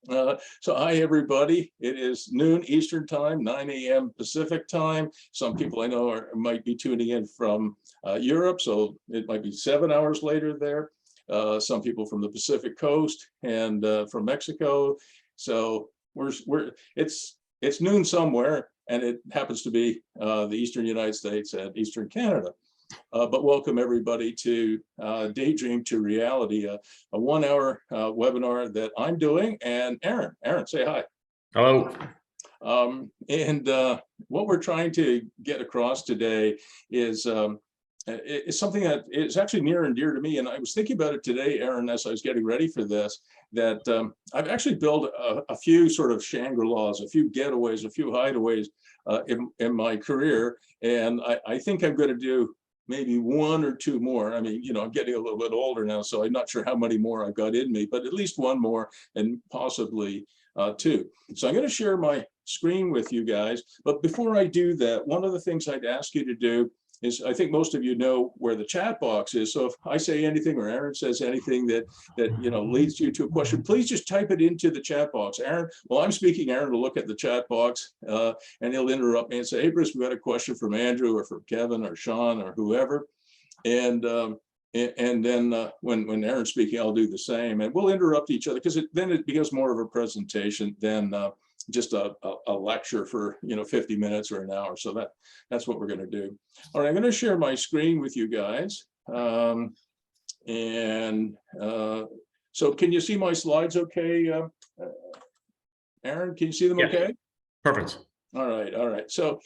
So hi, everybody. It is noon Eastern time, 9 a.m. Pacific time. Some people I know might be tuning in from Europe, so it might be 7 hours later there. Some people from the Pacific Coast and from Mexico. So it's noon somewhere, and it happens to be the Eastern United States and Eastern Canada. But welcome everybody to Daydream to Reality, a 1 hour webinar that I'm doing. And Aaron, say hi. Hello. And what we're trying to get across today is something that is actually near and dear to me. And I was thinking about it today, Aaron, as I was getting ready for this, that I've actually built a few sort of Shangri-Las, a few getaways, a few hideaways in my career. And I think I'm going to do maybe one or two more. I mean, I'm getting a little bit older now, so I'm not sure how many more I've got in me, but at least one more and possibly two. So I'm going to share my screen with you guys. But before I do that, one of the things I'd ask you to do is, I think most of you know where the chat box is. So if I say anything or Aaron says anything that leads you to a question, please just type it into the chat box. Aaron, while I'm speaking, Aaron will look at the chat box and he'll interrupt me and say, hey, Bruce, we got a question from Andrew or from Kevin or Sean or whoever. And then when Aaron's speaking, I'll do the same, and we'll interrupt each other, because then it becomes more of a presentation than just a lecture for 50 minutes or an hour. So that's what we're going to do. All right, I'm going to share my screen with you guys. So can you see my slides okay? Aaron, can you see them okay? Perfect. All right. So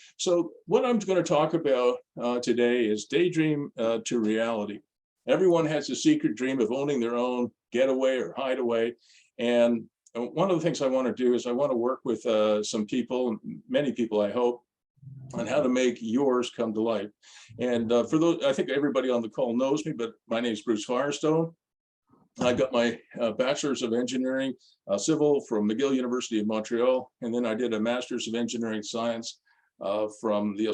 what I'm going to talk about today is Daydream to Reality. Everyone has a secret dream of owning their own getaway or hideaway. And one of the things I want to do is I want to work with some people, many people, I hope, on how to make yours come to life. And for those, I think everybody on the call knows me, but my name is Bruce Firestone. I got my bachelor's of engineering, civil, from McGill University of Montreal, and then I did a master's of engineering science from the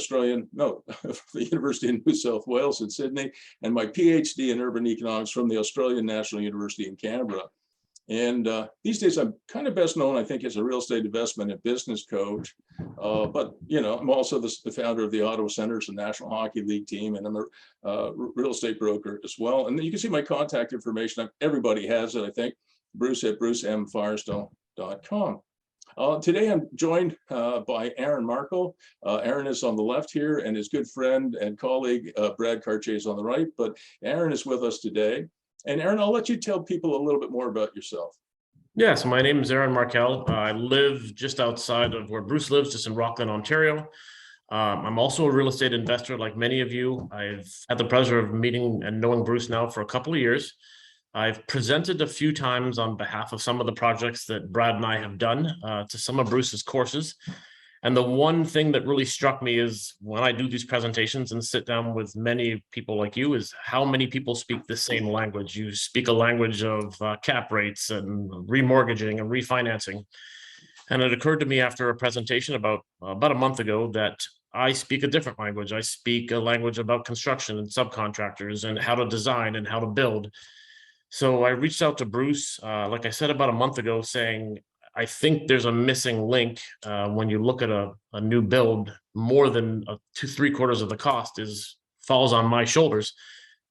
University of New South Wales in Sydney, and my PhD in urban economics from the Australian National University in Canberra. And these days, I'm kind of best known, I think, as a real estate investment and business coach. But, I'm also the founder of the Ottawa Senators and National Hockey League team, and I'm a real estate broker as well. And then you can see my contact information. Everybody has it, I think, Bruce at brucemfirestone.com. Today, I'm joined by Aaron Markel. Aaron is on the left here, and his good friend and colleague, Brad Cartier, is on the right. But Aaron is with us today. And Aaron, I'll let you tell people a little bit more about yourself. Yeah, so my name is Aaron Markel. I live just outside of where Bruce lives, just in Rockland, Ontario. I'm also a real estate investor like many of you. I've had the pleasure of meeting and knowing Bruce now for a couple of years. I've presented a few times on behalf of some of the projects that Brad and I have done to some of Bruce's courses. And the one thing that really struck me is when I do these presentations and sit down with many people like you is how many people speak the same language. You speak a language of cap rates and remortgaging and refinancing. And it occurred to me after a presentation about a month ago that I speak a different language. I speak a language about construction and subcontractors and how to design and how to build. So I reached out to Bruce, like I said, about a month ago, saying, I think there's a missing link when you look at a new build. More than 3/4 of the cost falls on my shoulders.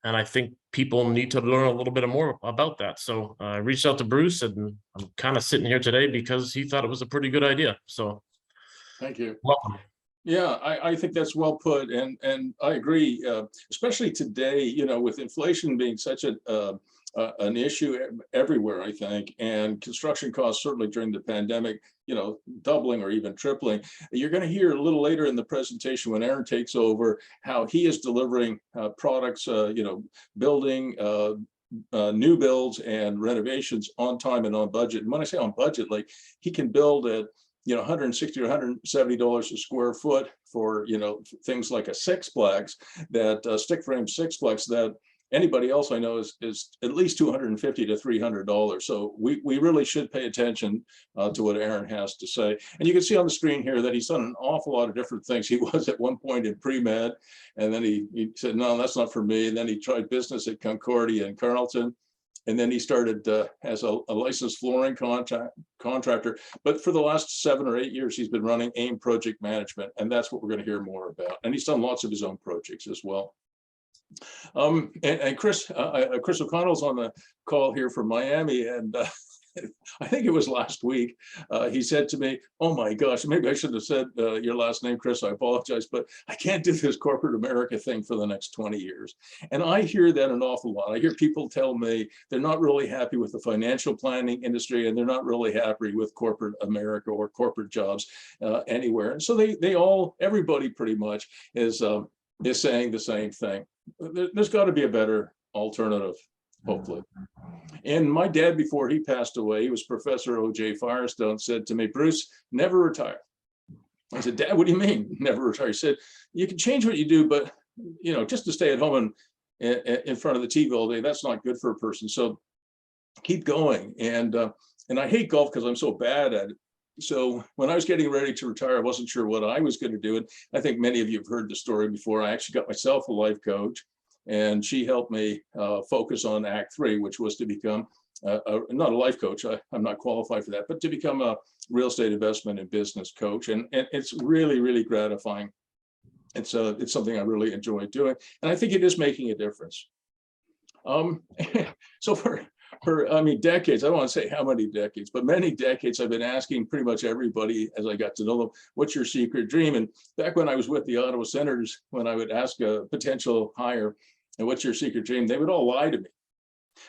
And I think people need to learn a little bit more about that. So I reached out to Bruce, and I'm kind of sitting here today because he thought it was a pretty good idea. So thank you. Welcome. Yeah, I think that's well put. And I agree, especially today, with inflation being such an issue everywhere, I think, and construction costs certainly during the pandemic, doubling or even tripling. You're going to hear a little later in the presentation when Aaron takes over how he is delivering products, building new builds and renovations on time and on budget. And when I say on budget, like he can build at $160 or $170 a square foot for things like a sixplex, that stick frame sixplex that anybody else I know is at least $250 to $300. So we really should pay attention to what Aaron has to say. And you can see on the screen here that he's done an awful lot of different things. He was at one point in pre-med, and then he said, no, that's not for me. And then he tried business at Concordia and Carleton. And then he started as a licensed flooring contractor. But for the last 7 or 8 years, he's been running AIM Project Management. And that's what we're going to hear more about. And he's done lots of his own projects as well. And Chris O'Connell's on the call here from Miami. And I think it was last week, he said to me, oh my gosh, maybe I shouldn't have said your last name, Chris, I apologize, but I can't do this corporate America thing for the next 20 years. And I hear that an awful lot. I hear people tell me they're not really happy with the financial planning industry, and they're not really happy with corporate America or corporate jobs anywhere. And so everybody pretty much is saying the same thing. There's got to be a better alternative, hopefully. And my dad, before he passed away, he was Professor O.J. Firestone, said to me, Bruce, never retire. I said, Dad, what do you mean never retire? He said, you can change what you do, but just to stay at home and in front of the TV all day, that's not good for a person. So keep going. And I hate golf because I'm so bad at it. So when I was getting ready to retire, I wasn't sure what I was going to do. And I think many of you have heard the story before. I actually got myself a life coach, and she helped me focus on Act 3, which was to become not a life coach. I'm not qualified for that, but to become a real estate investment and business coach. And it's really, really gratifying. It's something I really enjoy doing. And I think it is making a difference. So for decades, I don't want to say how many decades, but many decades, I've been asking pretty much everybody as I got to know them, what's your secret dream? And back when I was with the Ottawa Senators, when I would ask a potential hire, and what's your secret dream? They would all lie to me.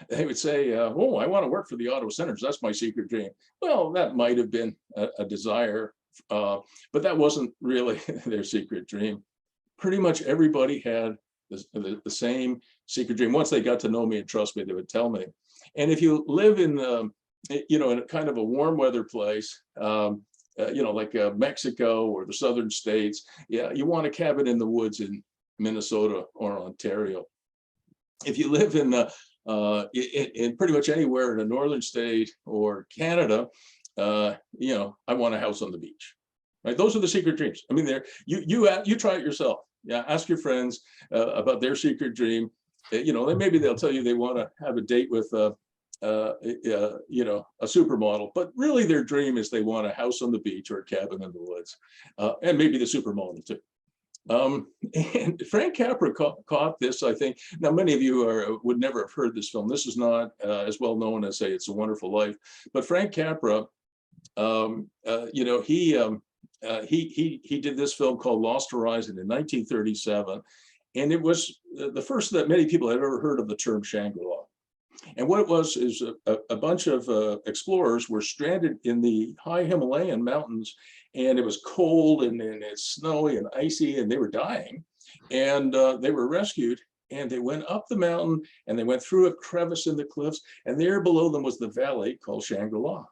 They would say, oh, I want to work for the Ottawa Senators. That's my secret dream. Well, that might have been a desire, but that wasn't really their secret dream. Pretty much everybody had the same secret dream. Once they got to know me and trust me, they would tell me. And if you live in, in a kind of a warm weather place, like Mexico or the southern states, yeah, you want a cabin in the woods in Minnesota or Ontario. If you live in pretty much anywhere in a northern state or Canada, I want a house on the beach. Right? Those are the secret dreams. I mean, you try it yourself. Yeah, ask your friends about their secret dream. Maybe they'll tell you they want to have a date with a supermodel, but really their dream is they want a house on the beach or a cabin in the woods, and maybe the supermodel too. And Frank Capra caught this, I think. Now, many of you would never have heard this film. This is not as well known as, say, It's a Wonderful Life. But Frank Capra, he did this film called Lost Horizon in 1937. And it was the first that many people had ever heard of the term Shangri-La. And what it was is a bunch of explorers were stranded in the high Himalayan mountains, and it was cold and it's snowy and icy, and they were dying. And they were rescued, and they went up the mountain, and they went through a crevice in the cliffs, and there below them was the valley called Shangri-La.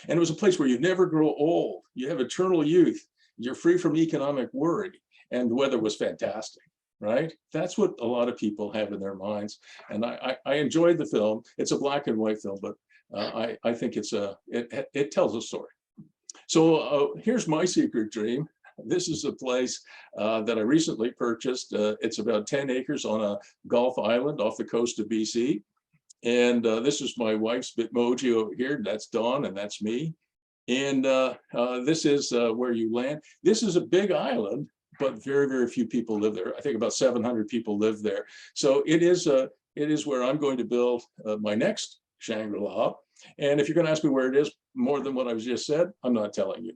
And it was a place where you never grow old. You have eternal youth. You're free from economic worry, and the weather was fantastic. Right? That's what a lot of people have in their minds. And I enjoyed the film. It's a black and white film, but I think it tells a story. So here's my secret dream. This is a place that I recently purchased. It's about 10 acres on a Gulf island off the coast of BC. And this is my wife's Bitmoji over here. That's Dawn, and that's me. And this is where you land. This is a big island, but very, very few people live there. I think about 700 people live there. So it is where I'm going to build my next Shangri-La. And if you're going to ask me where it is, more than what I've just said, I'm not telling you.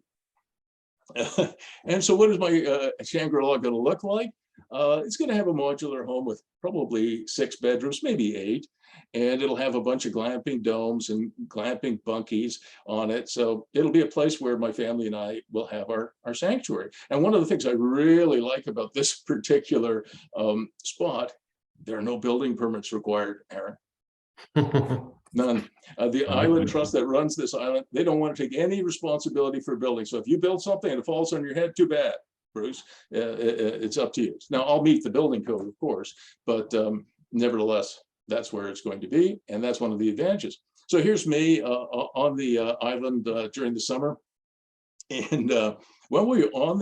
And so what is my Shangri-La going to look like? It's going to have a modular home with probably 6 bedrooms, maybe 8. And it'll have a bunch of glamping domes and glamping bunkies on it. So it'll be a place where my family and I will have our sanctuary. And one of the things I really like about this particular spot, there are no building permits required, Aaron. None. The island trust that runs this island, they don't want to take any responsibility for building. So if you build something and it falls on your head, too bad, Bruce. It's up to you. Now, I'll meet the building code, of course, but nevertheless, that's where it's going to be. And that's one of the advantages. So here's me on the island during the summer. And when we were on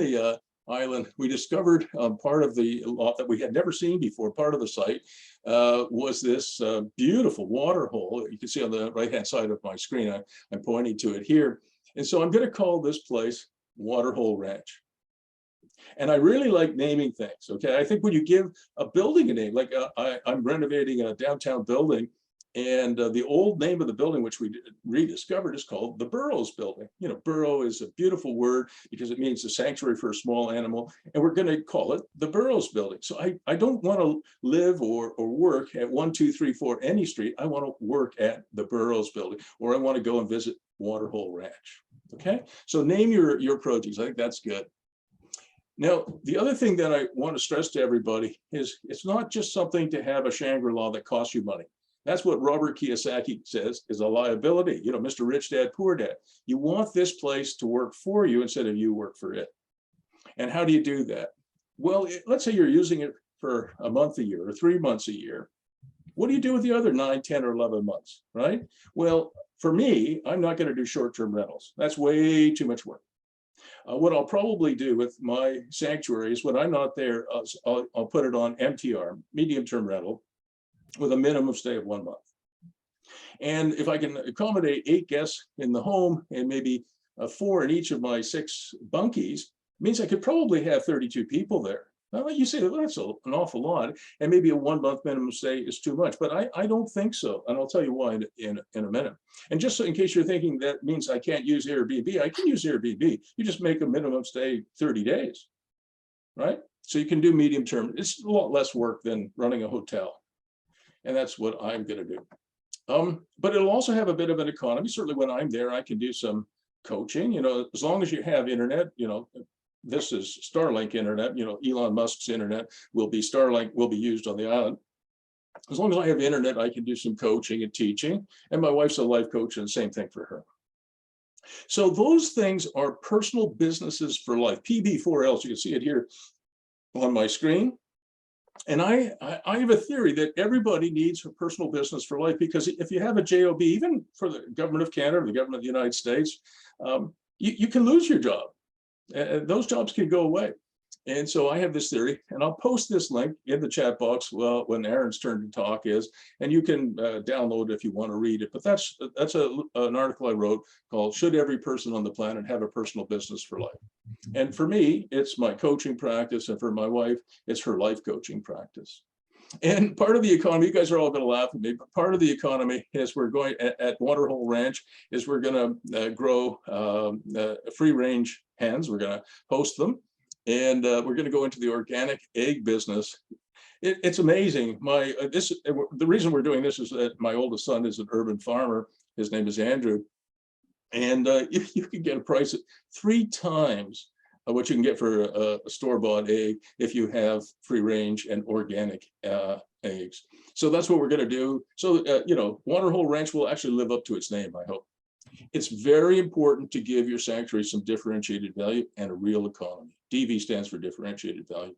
island, we discovered part of the lot that we had never seen before. Part of the site was this beautiful water hole. You can see on the right-hand side of my screen, I'm pointing to it here. And so I'm going to call this place Waterhole Ranch. And I really like naming things, okay? I think when you give a building a name, like I'm renovating a downtown building, and the old name of the building, which we rediscovered, is called the Burroughs Building. You know, burrow is a beautiful word because it means a sanctuary for a small animal, and we're going to call it the Burroughs Building. So I don't want to live or work at 1, 2, 3, 4 any street. I want to work at the Burroughs Building, or I want to go and visit Waterhole Ranch. Okay, so name your projects. I think that's good. Now, the other thing that I want to stress to everybody is it's not just something to have a Shangri-La that costs you money. That's what Robert Kiyosaki says is a liability. You know, Mr. Rich Dad, Poor Dad. You want this place to work for you instead of you work for it. And how do you do that? Well, let's say you're using it for a month a year or 3 months a year. What do you do with the other 9, 10, or 11 months, right? Well, for me, I'm not going to do short-term rentals. That's way too much work. What I'll probably do with my sanctuary is when I'm not there, I'll put it on MTR, medium-term rental, with a minimum stay of 1 month. And if I can accommodate 8 guests in the home and maybe 4 in each of my 6 bunkies, it means I could probably have 32 people there. Now, you say, well, that's an awful lot, and maybe a 1 month minimum stay is too much, but I don't think so. And I'll tell you why in a minute. And just so in case you're thinking that means I can't use Airbnb, I can use Airbnb. You just make a minimum stay 30 days, right? So you can do medium term. It's a lot less work than running a hotel. And that's what I'm going to do. But it'll also have a bit of an economy. Certainly when I'm there, I can do some coaching, you know, as long as you have internet, you know. This is Starlink internet, you know, Elon Musk's internet Starlink will be used on the island. As long as I have internet, I can do some coaching and teaching. And my wife's a life coach, and the same thing for her. So those things are personal businesses for life, PB4Ls. You can see it here on my screen. And I have a theory that everybody needs a personal business for life, because if you have a JOB, even for the government of Canada, or the government of the United States, you can lose your job. Those jobs can go away. And so I have this theory, and I'll post this link in the chat box when Aaron's turn to talk is, and you can download it if you want to read it. But that's an article I wrote called "Should Every Person on the Planet Have a Personal Business for Life?" And for me, it's my coaching practice, and for my wife, it's her life coaching practice. And part of the economy, you guys are all going to laugh at me, but part of the economy is we're going at Waterhole Ranch is we're going to grow free range hens. We're going to host them, and we're going to go into the organic egg business. It's amazing. The reason we're doing this is that my oldest son is an urban farmer. His name is Andrew, and you can get a price at 3 times what you can get for a store-bought egg if you have free range and organic eggs. So that's what we're going to do. So, you know, Waterhole Ranch will actually live up to its name, I hope. It's very important to give your sanctuary some differentiated value and a real economy. DV stands for differentiated value.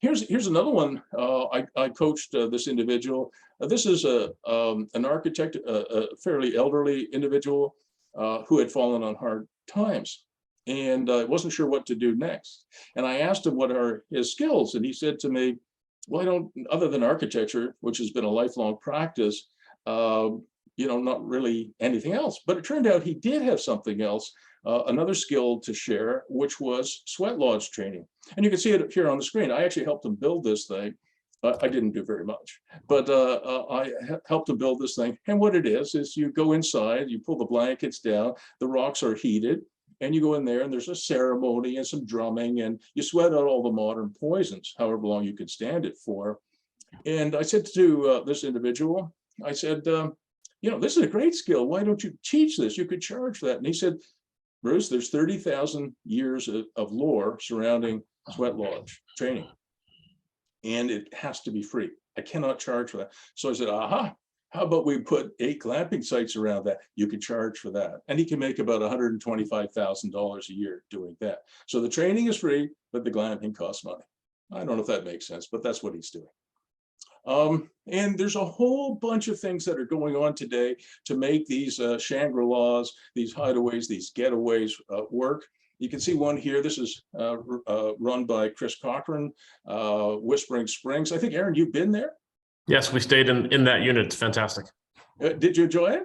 Here's another one. I coached this individual. This is an architect, a fairly elderly individual who had fallen on hard times, and wasn't sure what to do next. And I asked him what are his skills, and he said to me, well, I don't, other than architecture, which has been a lifelong practice, you know, not really anything else. But it turned out he did have something else, another skill to share, which was sweat lodge training. And you can see it here on the screen. I actually helped him build this thing. I didn't do very much, but I helped him build this thing. And what it is you go inside, you pull the blankets down, the rocks are heated, and you go in there and there's a ceremony and some drumming, and you sweat out all the modern poisons, however long you could stand it for. And I said to this individual, I said, you know, this is a great skill. Why don't you teach this? You could charge for that. And he said, Bruce, there's 30,000 years of lore surrounding sweat lodge training, and it has to be free. I cannot charge for that. So I said, aha, how about we put 8 glamping sites around that? You could charge for that. And he can make about $125,000 a year doing that. So the training is free, but the glamping costs money. I don't know if that makes sense, but that's what he's doing. And there's a whole bunch of things that are going on today to make these Shangri-Las, these hideaways, these getaways work. You can see one here. This is run by Chris Cochran, Whispering Springs. I think, Aaron, you've been there? Yes, we stayed in that unit. It's fantastic. Did you enjoy it?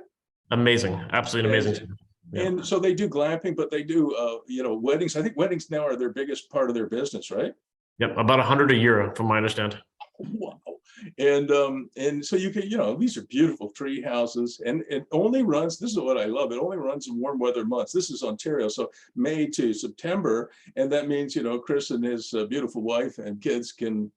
Amazing. Absolutely amazing. Yeah. And so they do glamping, but they do, weddings. I think weddings now are their biggest part of their business, right? Yep, about 100 a year, from my understanding. Wow. And so you can, these are beautiful tree houses, and it only runs, this is what I love, it only runs in warm weather months. This is Ontario, so May to September. And that means, Chris and his beautiful wife and kids can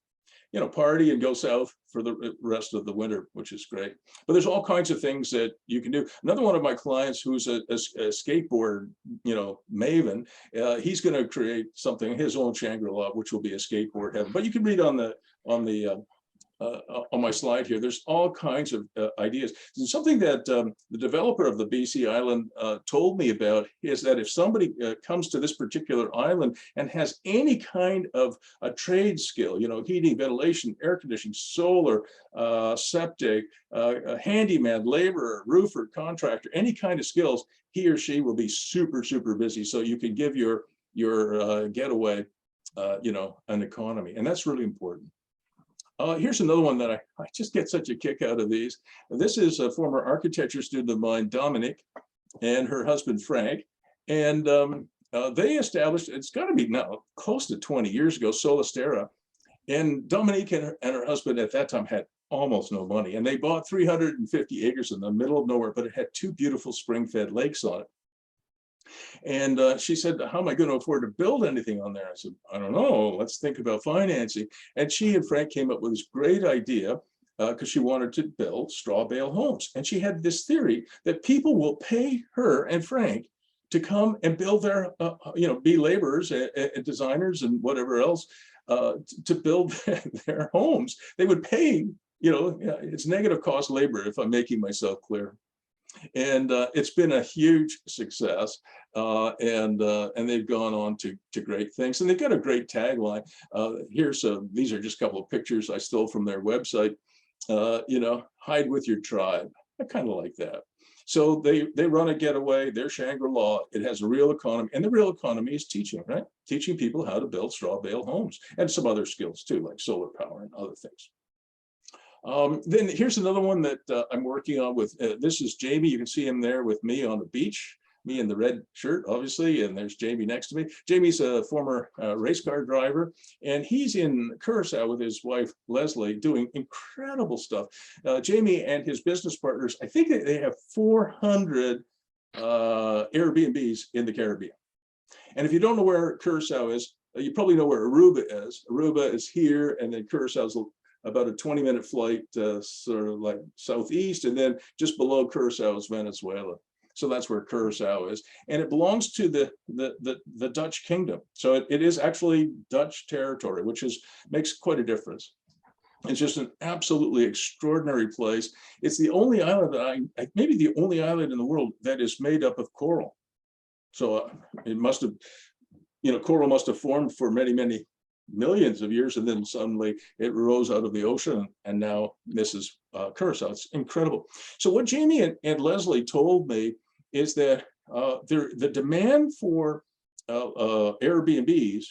party and go south for the rest of the winter, which is great. But there's all kinds of things that you can do. Another one of my clients who's a skateboard, maven, he's going to create something, his own Shangri-La, which will be a skateboard heaven. But you can read on my slide here, there's all kinds of ideas. And something that the developer of the BC island told me about is that if somebody comes to this particular island and has any kind of a trade skill, heating, ventilation, air conditioning, solar, septic, a handyman, laborer, roofer, contractor, any kind of skills, he or she will be super, super busy. So you can give your getaway, an economy, and that's really important. Here's another one that I just get such a kick out of these. This is a former architecture student of mine, Dominique, and her husband, Frank. And they established, it's got to be now close to 20 years ago, Solistera. And Dominique and her husband at that time had almost no money. And they bought 350 acres in the middle of nowhere, but it had two beautiful spring-fed lakes on it. And she said, how am I going to afford to build anything on there? I said, I don't know. Let's think about financing. And she and Frank came up with this great idea because she wanted to build straw bale homes. And she had this theory that people will pay her and Frank to come and build their, be laborers and designers and whatever else to build their homes. They would pay, it's negative cost labor, if I'm making myself clear. And it's been a huge success, and they've gone on to great things, and they've got a great tagline. These are just a couple of pictures I stole from their website. Hide with your tribe. I kind of like that. So they run a getaway. They're Shangri-La. It has a real economy, and the real economy is teaching, right? Teaching people how to build straw bale homes and some other skills too, like solar power and other things. Then here's another one that I'm working on with, this is Jamie. You can see him there with me on the beach, me in the red shirt, obviously, and there's Jamie next to me. Jamie's a former race car driver, and he's in Curacao with his wife, Leslie, doing incredible stuff. Jamie and his business partners, I think they have 400 Airbnbs in the Caribbean. And if you don't know where Curacao is, you probably know where Aruba is. Aruba is here, and then Curaçao's about a 20-minute flight, sort of like southeast, and then just below Curacao is Venezuela. So that's where Curacao is, and it belongs to the Dutch kingdom. So it is actually Dutch territory, which makes quite a difference. It's just an absolutely extraordinary place. It's the only island that maybe the only island in the world that is made up of coral. So it must have, coral must have formed for many, many millions of years, and then suddenly it rose out of the ocean, and now this is Curacao. It's incredible. So what Jamie and Leslie told me is that the demand for Airbnbs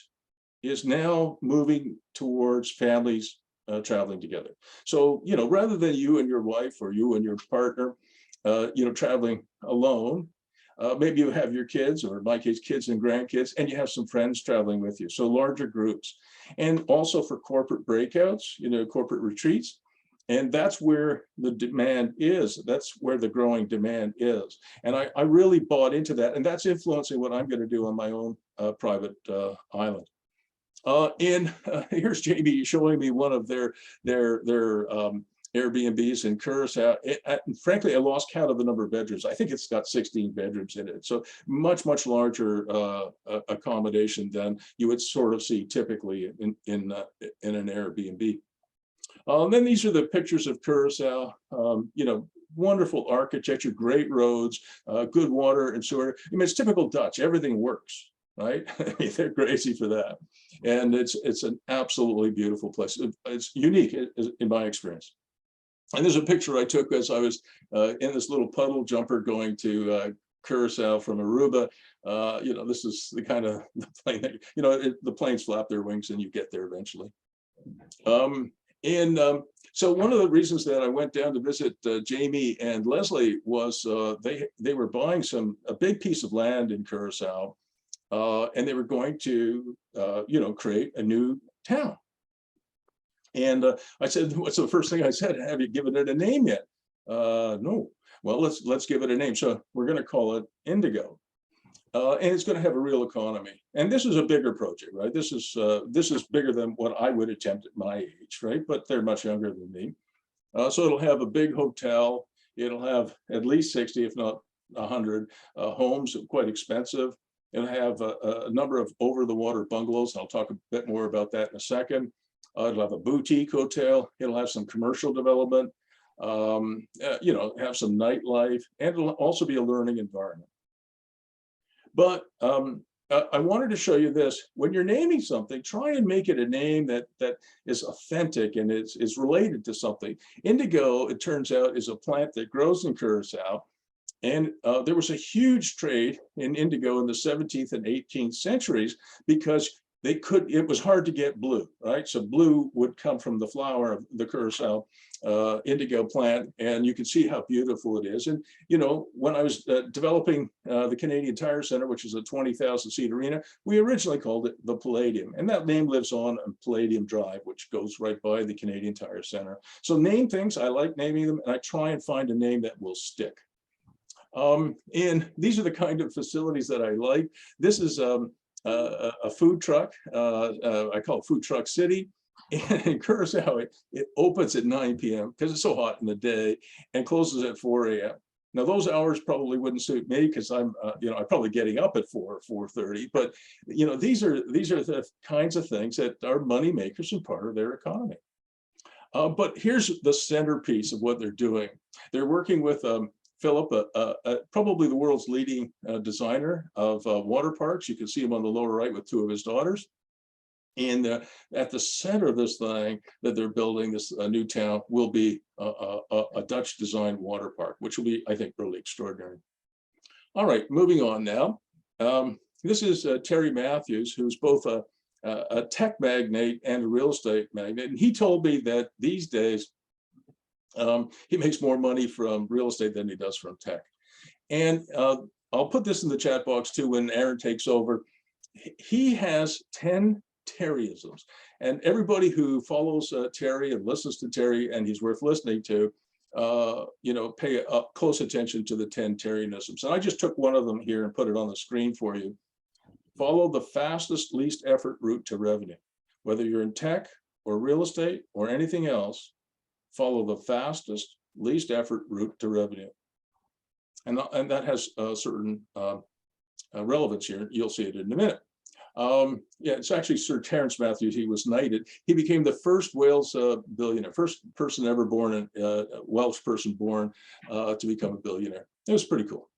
is now moving towards families traveling together. So, rather than you and your wife or you and your partner, traveling alone, maybe you have your kids, or in my case, kids and grandkids, and you have some friends traveling with you. So larger groups, and also for corporate breakouts, corporate retreats. And that's where the demand is. That's where the growing demand is. And I really bought into that. And that's influencing what I'm going to do on my own private island. Here's Jamie showing me one of their Airbnbs in Curacao. Frankly, I lost count of the number of bedrooms. I think it's got 16 bedrooms in it. So much, much larger accommodation than you would sort of see typically in an Airbnb. Then these are the pictures of Curacao. Wonderful architecture, great roads, good water and sewer. I mean, it's typical Dutch. Everything works, right? I mean, they're crazy for that. And it's an absolutely beautiful place. It's unique in my experience. And there's a picture I took as I was in this little puddle jumper going to Curacao from Aruba. This is the kind of the plane that, the planes flap their wings and you get there eventually. So one of the reasons that I went down to visit Jamie and Leslie was they were buying a big piece of land in Curacao, and they were going to create a new town. And I said, what's the first thing I said? Have you given it a name yet? No. Well, let's give it a name. So we're going to call it Indigo. And it's going to have a real economy. And this is a bigger project, right? This is bigger than what I would attempt at my age, right? But they're much younger than me. So it'll have a big hotel. It'll have at least 60, if not 100 homes, quite expensive. It'll have a number of over-the-water bungalows. I'll talk a bit more about that in a second. It'll have a boutique hotel. It'll have some commercial development, have some nightlife, and it'll also be a learning environment. But I wanted to show you this. When you're naming something, try and make it a name that is authentic and is related to something. Indigo, it turns out, is a plant that grows in Curacao. And there was a huge trade in indigo in the 17th and 18th centuries because it was hard to get blue, right? So blue would come from the flower of the Curacao indigo plant, and you can see how beautiful it is. And, when I was developing the Canadian Tire Center, which is a 20,000 seat arena, we originally called it the Palladium. And that name lives on Palladium Drive, which goes right by the Canadian Tire Center. So name things, I like naming them, and I try and find a name that will stick. And these are the kind of facilities that I like. This is a food truck. I call it Food Truck City. And in Curacao, it opens at 9 p.m. because it's so hot in the day and closes at 4 a.m. Now, those hours probably wouldn't suit me because I'm probably getting up at 4 or 4:30. But, these are the kinds of things that are money makers and part of their economy. But here's the centerpiece of what they're doing. They're working with Philip, probably the world's leading designer of water parks. You can see him on the lower right with two of his daughters. And at the center of this thing that they're building, this new town, will be a Dutch designed water park, which will be, I think, really extraordinary. All right, moving on now. This is Terry Matthews, who's both a tech magnate and a real estate magnate. And he told me that these days, he makes more money from real estate than he does from tech. And I'll put this in the chat box too when Aaron takes over. He has 10 Terryisms, and everybody who follows Terry and listens to Terry, and he's worth listening to, pay close attention to the 10 Terryisms. And I just took one of them here and put it on the screen for you. Follow the fastest, least effort route to revenue. Whether you're in tech or real estate or anything else, follow the fastest, least effort route to revenue. And that has a certain relevance here. You'll see it in a minute. It's actually Sir Terence Matthews. He was knighted. He became the first Wales billionaire, first person ever born, Welsh person born to become a billionaire. It was pretty cool.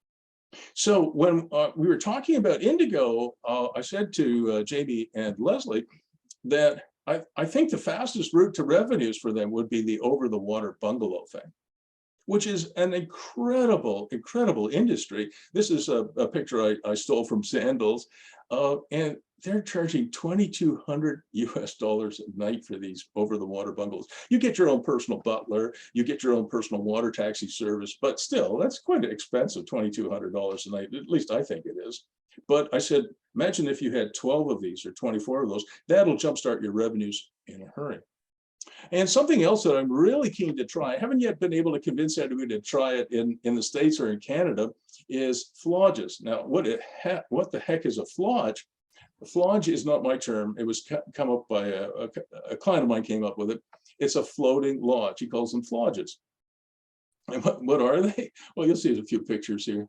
So when we were talking about indigo, I said to Jamie and Leslie that I think the fastest route to revenues for them would be the over-the-water bungalow thing, which is an incredible, incredible industry. This is a picture I stole from Sandals, and they're charging $2,200 a night for these over-the-water bungalows. You get your own personal butler, you get your own personal water taxi service, but still, that's quite expensive, $2,200 a night. At least I think it is. But I said, imagine if you had 12 of these or 24 of those, that'll jumpstart your revenues in a hurry. And something else that I'm really keen to try, I haven't yet been able to convince anybody to try it in the States or in Canada, is flodges. Now, what the heck is a flodge? A flodge is not my term. It was come up by a client of mine came up with it. It's a floating lodge. He calls them flodges. And what are they? Well, you'll see a few pictures here.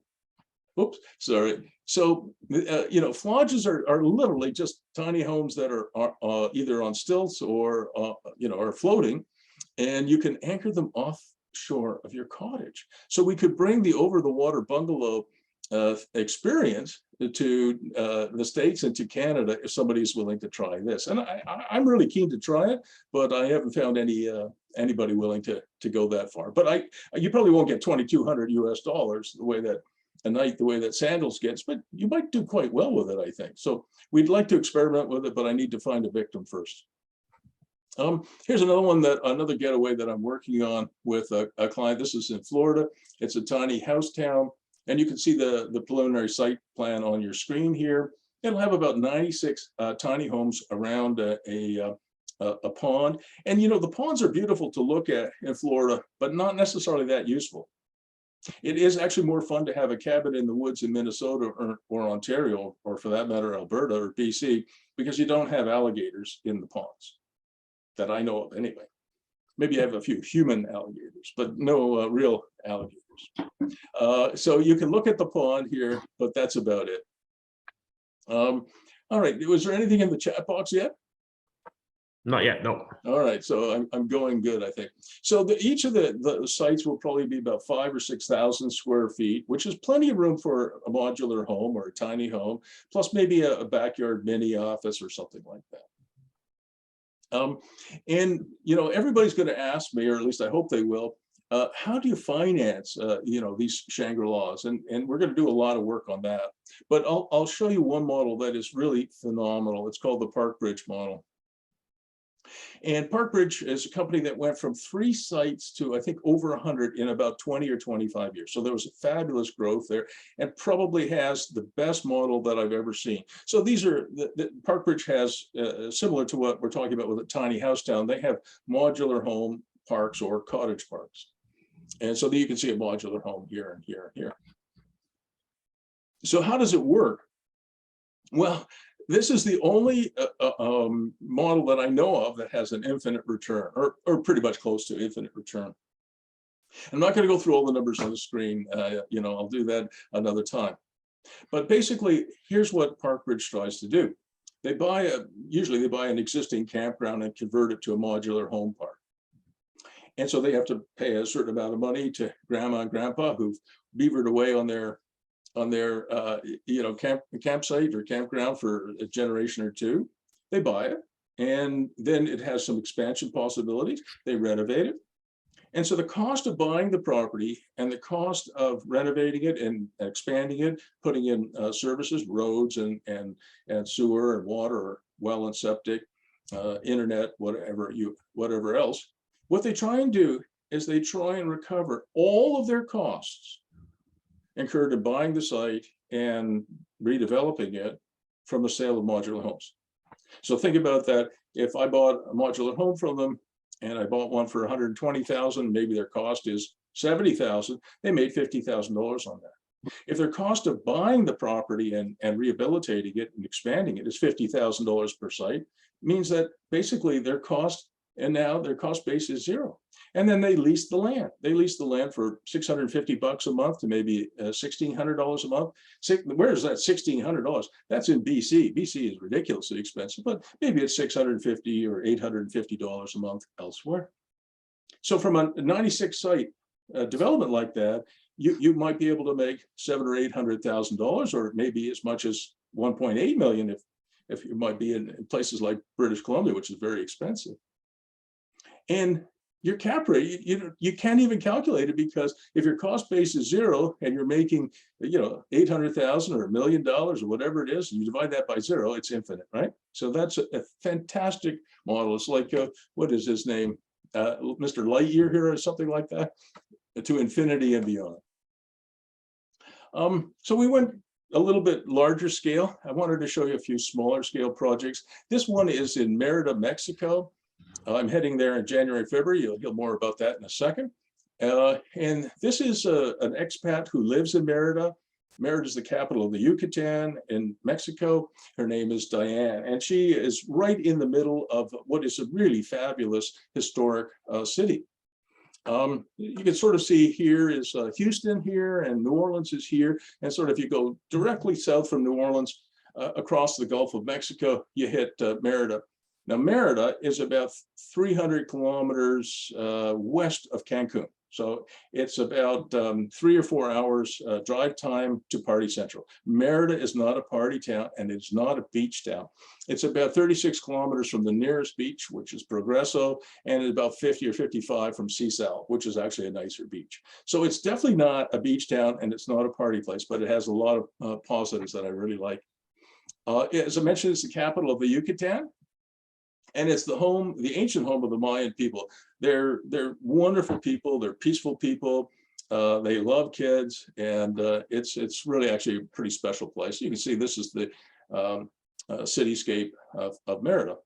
Oops, sorry. So, flodges are literally just tiny homes that are either on stilts or, are floating, and you can anchor them offshore of your cottage. So we could bring the over-the-water bungalow experience to the States and to Canada if somebody's willing to try this. And I'm really keen to try it, but I haven't found anybody willing to go that far. But you probably won't get $2,200 the way that a night the way that Sandals gets, but you might do quite well with it, I think. So we'd like to experiment with it, but I need to find a victim first. Here's another getaway that I'm working on with a client. This is in Florida. It's a tiny house town, and you can see the preliminary site plan on your screen here. It'll have about 96 tiny homes around a pond. And you know, the ponds are beautiful to look at in Florida, but not necessarily that useful. It is actually more fun to have a cabin in the woods in Minnesota or Ontario, or for that matter, Alberta or BC, because you don't have alligators in the ponds that I know of anyway. Maybe you have a few human alligators, but no real alligators. So you can look at the pond here, but that's about it. All right, was there anything in the chat box yet? Not yet, no. All right, so I'm going good, I think. So each of the sites will probably be about 5,000 or 6,000 square feet, which is plenty of room for a modular home or a tiny home, plus maybe a backyard mini office or something like that. And you know, everybody's going to ask me, or at least I hope they will, how do you finance you know, these Shangri-Las? And we're going to do a lot of work on that. But I'll show you one model that is really phenomenal. It's called the Park Bridge model. And Park Bridge is a company that went from 3 sites to, I think, over 100 in about 20 or 25 years. So there was a fabulous growth there, and probably has the best model that I've ever seen. So these are, the Park Bridge has, similar to what we're talking about with a tiny house town, they have modular home parks or cottage parks. And so you can see a modular home here and here and here. So how does it work? Well, this is the only model that I know of that has an infinite return, or pretty much close to infinite return. I'm not going to go through all the numbers on the screen. You know, I'll do that another time. But basically, here's what Park Bridge tries to do. They usually they buy an existing campground and convert it to a modular home park. And so they have to pay a certain amount of money to grandma and grandpa who've beavered away on their you know, campsite or campground for a generation or two. They buy it, and then it has some expansion possibilities. They renovate it. And so the cost of buying the property and the cost of renovating it and expanding it, putting in services, roads and sewer and water, or well and septic, internet, whatever else, what they try and do is they try and recover all of their costs incurred in buying the site and redeveloping it from the sale of modular homes. So think about that. If I bought a modular home from them and I bought one for 120,000, maybe their cost is 70,000, they made $50,000 on that. If their cost of buying the property and rehabilitating it and expanding it is $50,000 per site, means that basically their cost, and now their cost base is zero. And then they lease the land. They lease the land for $650 a month to maybe $1,600 a month. Where is that $1,600? That's in BC. BC is ridiculously expensive, but maybe it's $650 or $850 a month elsewhere. So from a 96 site development like that, you might be able to make $700,000 or $800,000, or maybe as much as 1.8 million if you might be in places like British Columbia, which is very expensive. And your cap rate, you can't even calculate it, because if your cost base is zero and you're making, you know, 800,000 or $1 million or whatever it is, and you divide that by zero, it's infinite, right? So that's a fantastic model. It's like, what is his name? Mr. Lightyear here or something like that, to infinity and beyond. So we went a little bit larger scale. I wanted to show you a few smaller scale projects. This one is in Merida, Mexico. I'm heading there in January, February. You'll hear more about that in a second. And this is an expat who lives in Merida. Merida is the capital of the Yucatan in Mexico. Her name is Diane, and she is right in the middle of what is a really fabulous historic city. You can sort of see here is Houston here, and New Orleans is here. And sort of if you go directly south from New Orleans across the Gulf of Mexico, you hit Merida. Now, Merida is about 300 kilometers west of Cancun. So it's about 3 or 4 hours drive time to Party Central. Merida is not a party town, and it's not a beach town. It's about 36 kilometers from the nearest beach, which is Progreso, and about 50 or 55 from Seasal, which is actually a nicer beach. So it's definitely not a beach town, and it's not a party place, but it has a lot of positives that I really like. As I mentioned, it's the capital of the Yucatan. And it's the ancient home of the Mayan people. They're wonderful people. They're peaceful people. They love kids, and it's really actually a pretty special place. You can see this is the cityscape of Merida.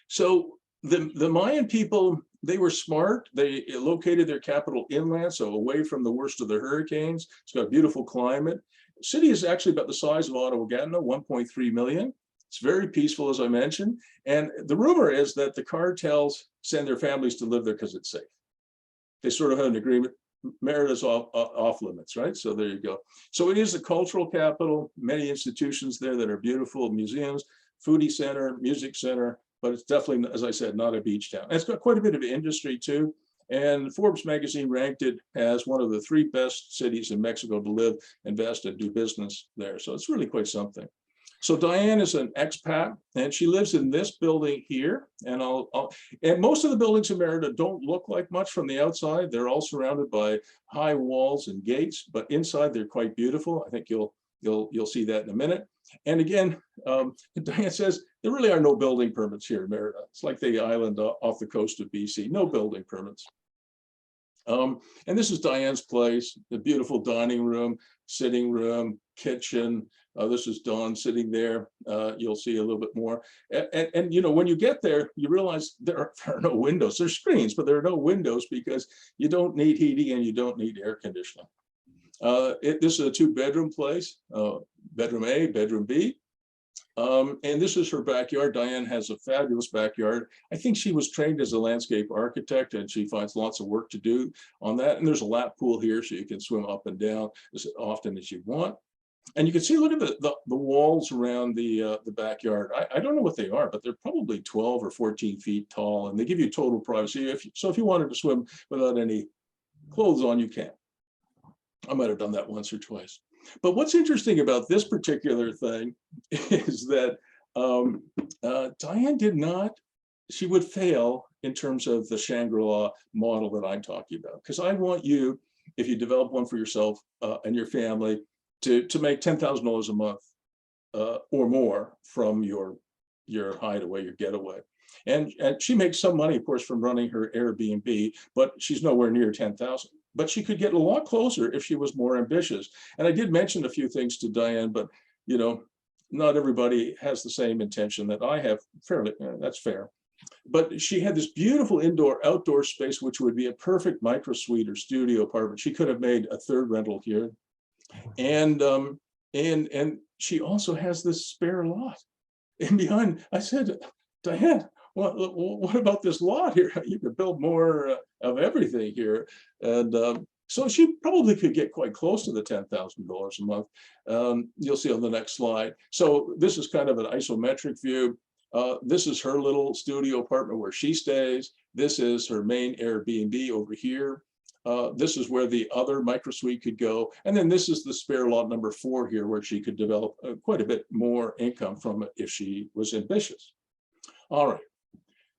So the Mayan people, they were smart. They located their capital inland, so away from the worst of the hurricanes. It's got a beautiful climate. The city is actually about the size of Ottawa, Gatineau, 1.3 million. It's very peaceful, as I mentioned. And the rumor is that the cartels send their families to live there because it's safe. They sort of have an agreement. Merida's off limits, right? So there you go. So it is a cultural capital, many institutions there that are beautiful, museums, foodie center, music center, but it's definitely, as I said, not a beach town. And it's got quite a bit of industry too. And Forbes magazine ranked it as one of the 3 best cities in Mexico to live, invest, and do business there. So it's really quite something. So Diane is an expat, and she lives in this building here. And and most of the buildings in Merida don't look like much from the outside. They're all surrounded by high walls and gates, but inside they're quite beautiful. I think you'll see that in a minute. And again, Diane says there really are no building permits here in Merida. It's like the island off the coast of BC, no building permits. And this is Diane's place, the beautiful dining room, sitting room, kitchen. This is Dawn sitting there. You'll see a little bit more. And you know, when you get there, you realize there are no windows. There's screens, but there are no windows because you don't need heating and you don't need air conditioning. This is a 2-bedroom place, bedroom A, bedroom B. And this is her backyard. Diane has a fabulous backyard. I think she was trained as a landscape architect, and she finds lots of work to do on that. And there's a lap pool here, so you can swim up and down as often as you want. And you can see, look at the walls around the backyard. I don't know what they are, but they're probably 12 or 14 feet tall, and they give you total privacy. So if you wanted to swim without any clothes on, you can. I might have done that once or twice. But what's interesting about this particular thing is that Diane did not, she would fail in terms of the Shangri-La model that I'm talking about. Because I want you, if you develop one for yourself and your family, to make $10,000 a month or more from your hideaway, your getaway. And she makes some money, of course, from running her Airbnb, but she's nowhere near 10,000. But she could get a lot closer if she was more ambitious. And I did mention a few things to Diane, but you know, not everybody has the same intention that I have. Fairly, that's fair. But she had this beautiful indoor-outdoor space, which would be a perfect micro suite or studio apartment. She could have made a 3rd rental here. And she also has this spare lot. And behind, I said, Diane, what about this lot here? You could build more of everything here. And so she probably could get quite close to the $10,000 a month. You'll see on the next slide. So this is kind of an isometric view. This is her little studio apartment where she stays. This is her main Airbnb over here. This is where the other micro suite could go. And then this is the spare lot number 4 here, where she could develop quite a bit more income from it if she was ambitious. All right.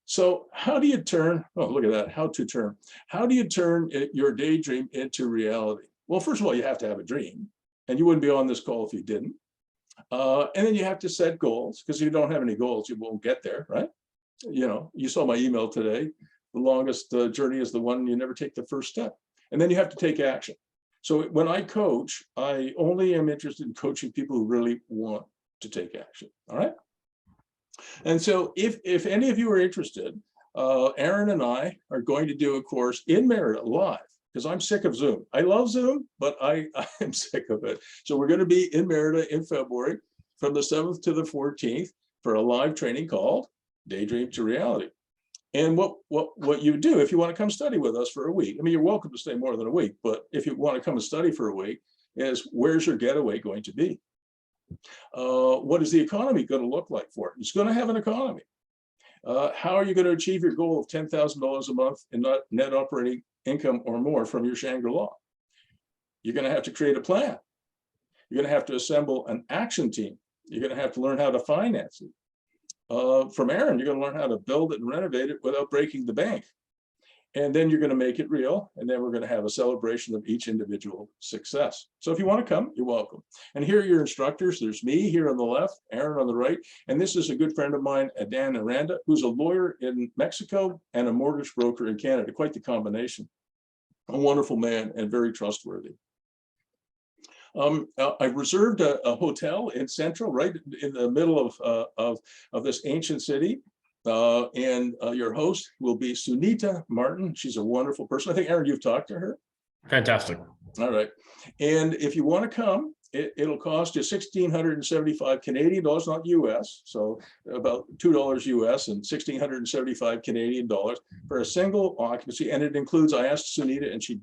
So how do you turn, oh, look at that, how to turn. How do you turn your daydream into reality? Well, first of all, you have to have a dream, and you wouldn't be on this call if you didn't. And then you have to set goals, because if you don't have any goals, you won't get there, right? You know, you saw my email today. The longest journey is the one you never take the first step. And then you have to take action. So when I coach, I only am interested in coaching people who really want to take action, all right? And so if any of you are interested, Aaron and I are going to do a course in Merida live, because I'm sick of Zoom. I love Zoom, but I am sick of it. So we're going to be in Merida in February from the 7th to the 14th for a live training called Daydream to Reality. And what you do if you want to come study with us for a week, I mean, you're welcome to stay more than a week, but if you want to come and study for a week, is where's your getaway going to be? What is the economy going to look like for it? It's going to have an economy. How are you going to achieve your goal of $10,000 a month in net operating income or more from your Shangri-La. You're going to have to create a plan. You're going to have to assemble an action team. You're going to have to learn how to finance it. From Aaron, you're going to learn how to build it and renovate it without breaking the bank. And then you're going to make it real. And then we're going to have a celebration of each individual success. So if you want to come, you're welcome. And here are your instructors. There's me here on the left, Aaron on the right. And this is a good friend of mine, ADAN ARANDA, who's a lawyer in Mexico and a mortgage broker in Canada. Quite the combination. A wonderful man and very trustworthy. I've reserved a hotel in Central, right in the middle of this ancient city. And your host will be Sunita Martin. She's a wonderful person. I think, Aaron, you've talked to her. Fantastic. All right. And if you want to come, it'll cost you 1,675 Canadian dollars, not US. So about $2 US and 1,675 Canadian dollars for a single occupancy. And it includes, I asked Sunita and she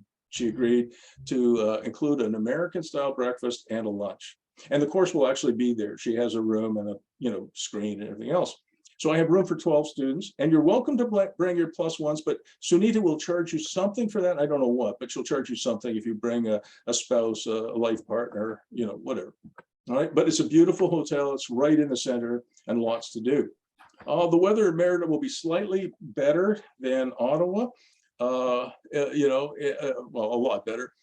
agreed to include an American style breakfast and a lunch. And the course will actually be there. She has a room and a screen and everything else. So I have room for 12 students, and you're welcome to bring your plus ones, but Sunita will charge you something for that. I don't know what, but she'll charge you something if you bring a spouse, a life partner, whatever. All right, but it's a beautiful hotel. It's right in the center and lots to do. The weather in Merida will be slightly better than Ottawa. Well, a lot better.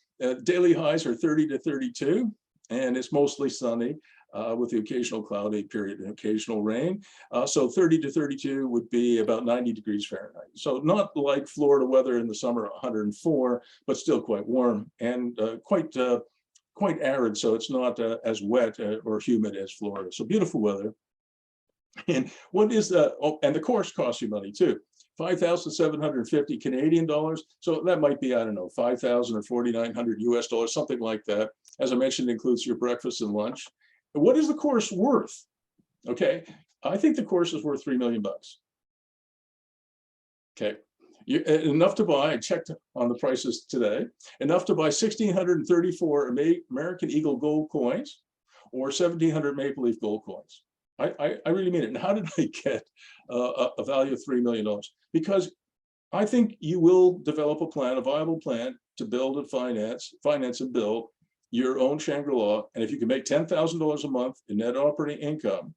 Daily highs are 30 to 32, and it's mostly sunny. With the occasional cloudy period and occasional rain. So 30 to 32 would be about 90 degrees Fahrenheit. So not like Florida weather in the summer, 104, but still quite warm and quite arid. So it's not as wet or humid as Florida. So beautiful weather. And what is and the course costs you money too. 5,750 Canadian dollars. So that might be, I don't know, 5,000 or 4,900 US dollars, something like that. As I mentioned, it includes your breakfast and lunch. What is the course worth? Okay, I think the course is worth $3 million. Okay, enough to buy, I checked on the prices today, enough to buy 1,634 American Eagle gold coins or 1,700 Maple Leaf gold coins. I really mean it. And how did I get a value of $3 million? Because I think you will develop a plan, a viable plan to build and finance and build your own Shangri-La. And if you can make $10,000 a month in net operating income,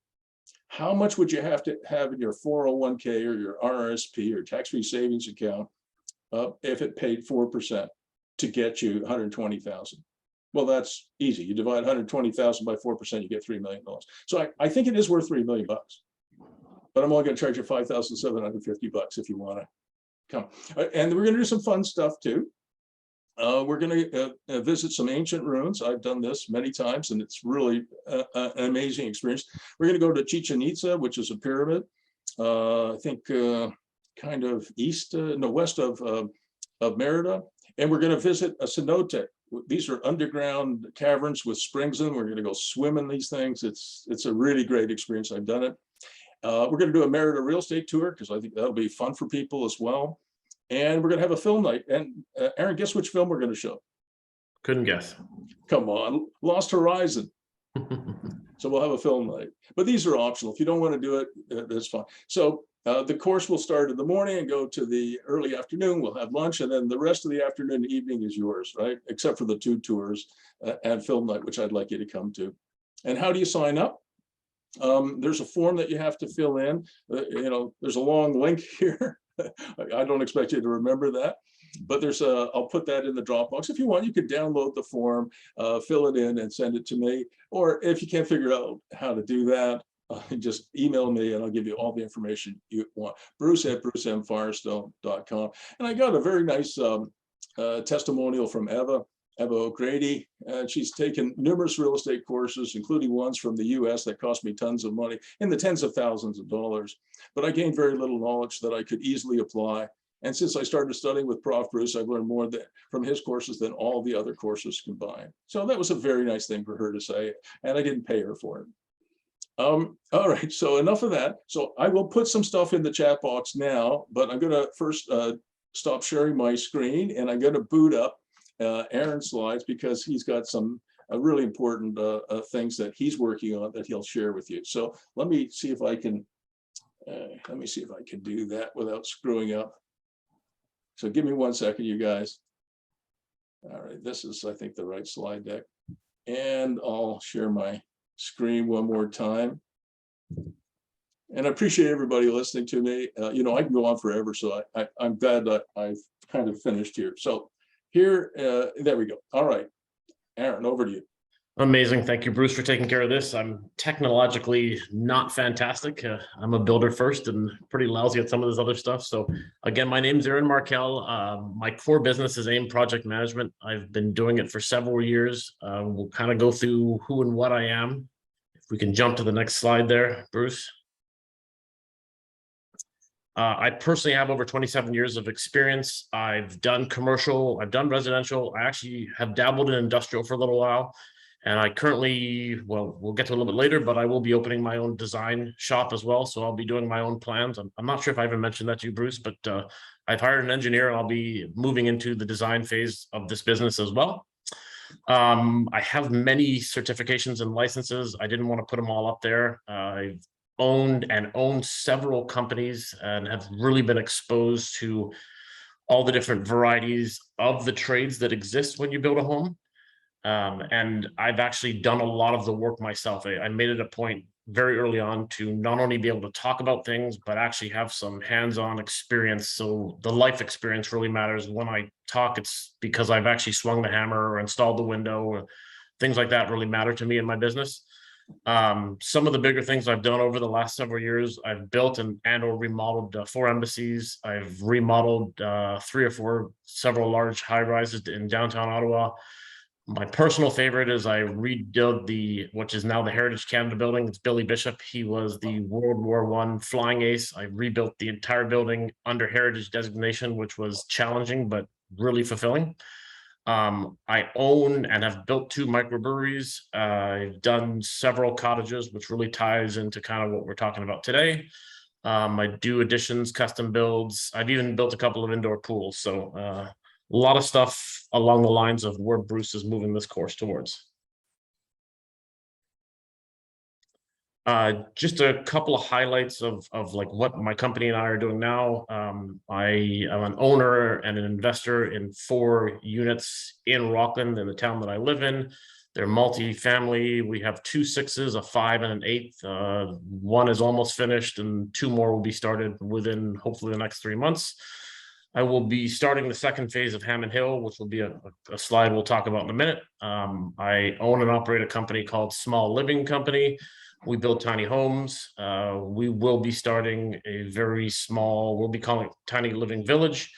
how much would you have to have in your 401k or your RRSP or tax-free savings account if it paid 4% to get you 120,000? Well, that's easy. You divide 120,000 by 4%, you get $3 million. So I think it is worth $3 million, but I'm only going to charge you $5,750 if you want to come. And we're going to do some fun stuff too. We're going to visit some ancient ruins. I've done this many times, and it's really an amazing experience. We're going to go to Chichen Itza, which is a pyramid, I think kind of west of Merida. And we're going to visit a cenote. These are underground caverns with springs in them. We're going to go swim in these things. It's a really great experience. I've done it. We're going to do a Merida real estate tour because I think that'll be fun for people as well. And we're going to have a film night. And Aaron, guess which film we're going to show? Couldn't guess. Come on, Lost Horizon. So we'll have a film night. But these are optional. If you don't want to do it, that's fine. So the course will start in the morning and go to the early afternoon. We'll have lunch, and then the rest of the afternoon and evening is yours, right? Except for the 2 tours and film night, which I'd like you to come to. And how do you sign up? There's a form that you have to fill in. There's a long link here. I don't expect you to remember that, but I'll put that in the Dropbox. If you want, you could download the form, fill it in and send it to me. Or if you can't figure out how to do that, just email me and I'll give you all the information you want. Bruce@brucemfirestone.com. And I got a very nice testimonial from Eva O'Grady. She's taken numerous real estate courses, including ones from the US that cost me tons of money, in the tens of thousands of dollars. But I gained very little knowledge that I could easily apply. And since I started studying with Prof. Bruce, I've learned more from his courses than all the other courses combined. So that was a very nice thing for her to say, and I didn't pay her for it. All right, so enough of that. So I will put some stuff in the chat box now, but I'm going to first stop sharing my screen, and I'm going to boot up Aaron's slides because he's got some really important things that he's working on that he'll share with you. So let me see if I can do that without screwing up. So give me 1 second, you guys. All right, this is, I think, the right slide deck. And I'll share my screen one more time. And I appreciate everybody listening to me. You know, I can go on forever, so I'm glad that I've kind of finished here. So here, there we go. All right, Aaron, over to you. Amazing. Thank you, Bruce, for taking care of this. I'm technologically not fantastic. I'm a builder first and pretty lousy at some of this other stuff. So again, my name's Aaron Markel. My core business is AIM Project Management. I've been doing it for several years. We'll kind of go through who and what I am. If we can jump to the next slide there, Bruce. I personally have over 27 years of experience. I've done commercial, I've done residential. I actually have dabbled in industrial for a little while. And I currently, well, we'll get to a little bit later, but I will be opening my own design shop as well. So I'll be doing my own plans. I'm not sure if I even mentioned that to you, Bruce, but I've hired an engineer and I'll be moving into the design phase of this business as well. I have many certifications and licenses. I didn't want to put them all up there. I've owned and own several companies and have really been exposed to all the different varieties of the trades that exist when you build a home. And I've actually done a lot of the work myself. I made it a point very early on to not only be able to talk about things, but actually have some hands-on experience. So the life experience really matters. When I talk, it's because I've actually swung the hammer or installed the window, or things like that really matter to me in my business. Some of the bigger things I've done over the last several years, I've built and or remodeled 4 embassies. I've remodeled 3 or 4 several large high rises in downtown Ottawa. My personal favorite is I rebuilt which is now the Heritage Canada building. It's Billy Bishop. He was the World War I flying ace. I rebuilt the entire building under heritage designation, which was challenging but really fulfilling. I own and have built 2 microbreweries. I've done several cottages, which really ties into kind of what we're talking about today. I do additions, custom builds. I've even built a couple of indoor pools. So a lot of stuff along the lines of where Bruce is moving this course towards. Just a couple of highlights of like what my company and I are doing now. I am an owner and an investor in 4 units in Rockland, in the town that I live in. They're multi-family. We have 2 6s, a 5 and an 8. 1 is almost finished and 2 more will be started within hopefully the next 3 months. I will be starting the 2nd phase of Hammond Hill, which will be a slide we'll talk about in a minute. I own and operate a company called Small Living Company. We build tiny homes. We will be starting a very small, we'll be calling it Tiny Living Village,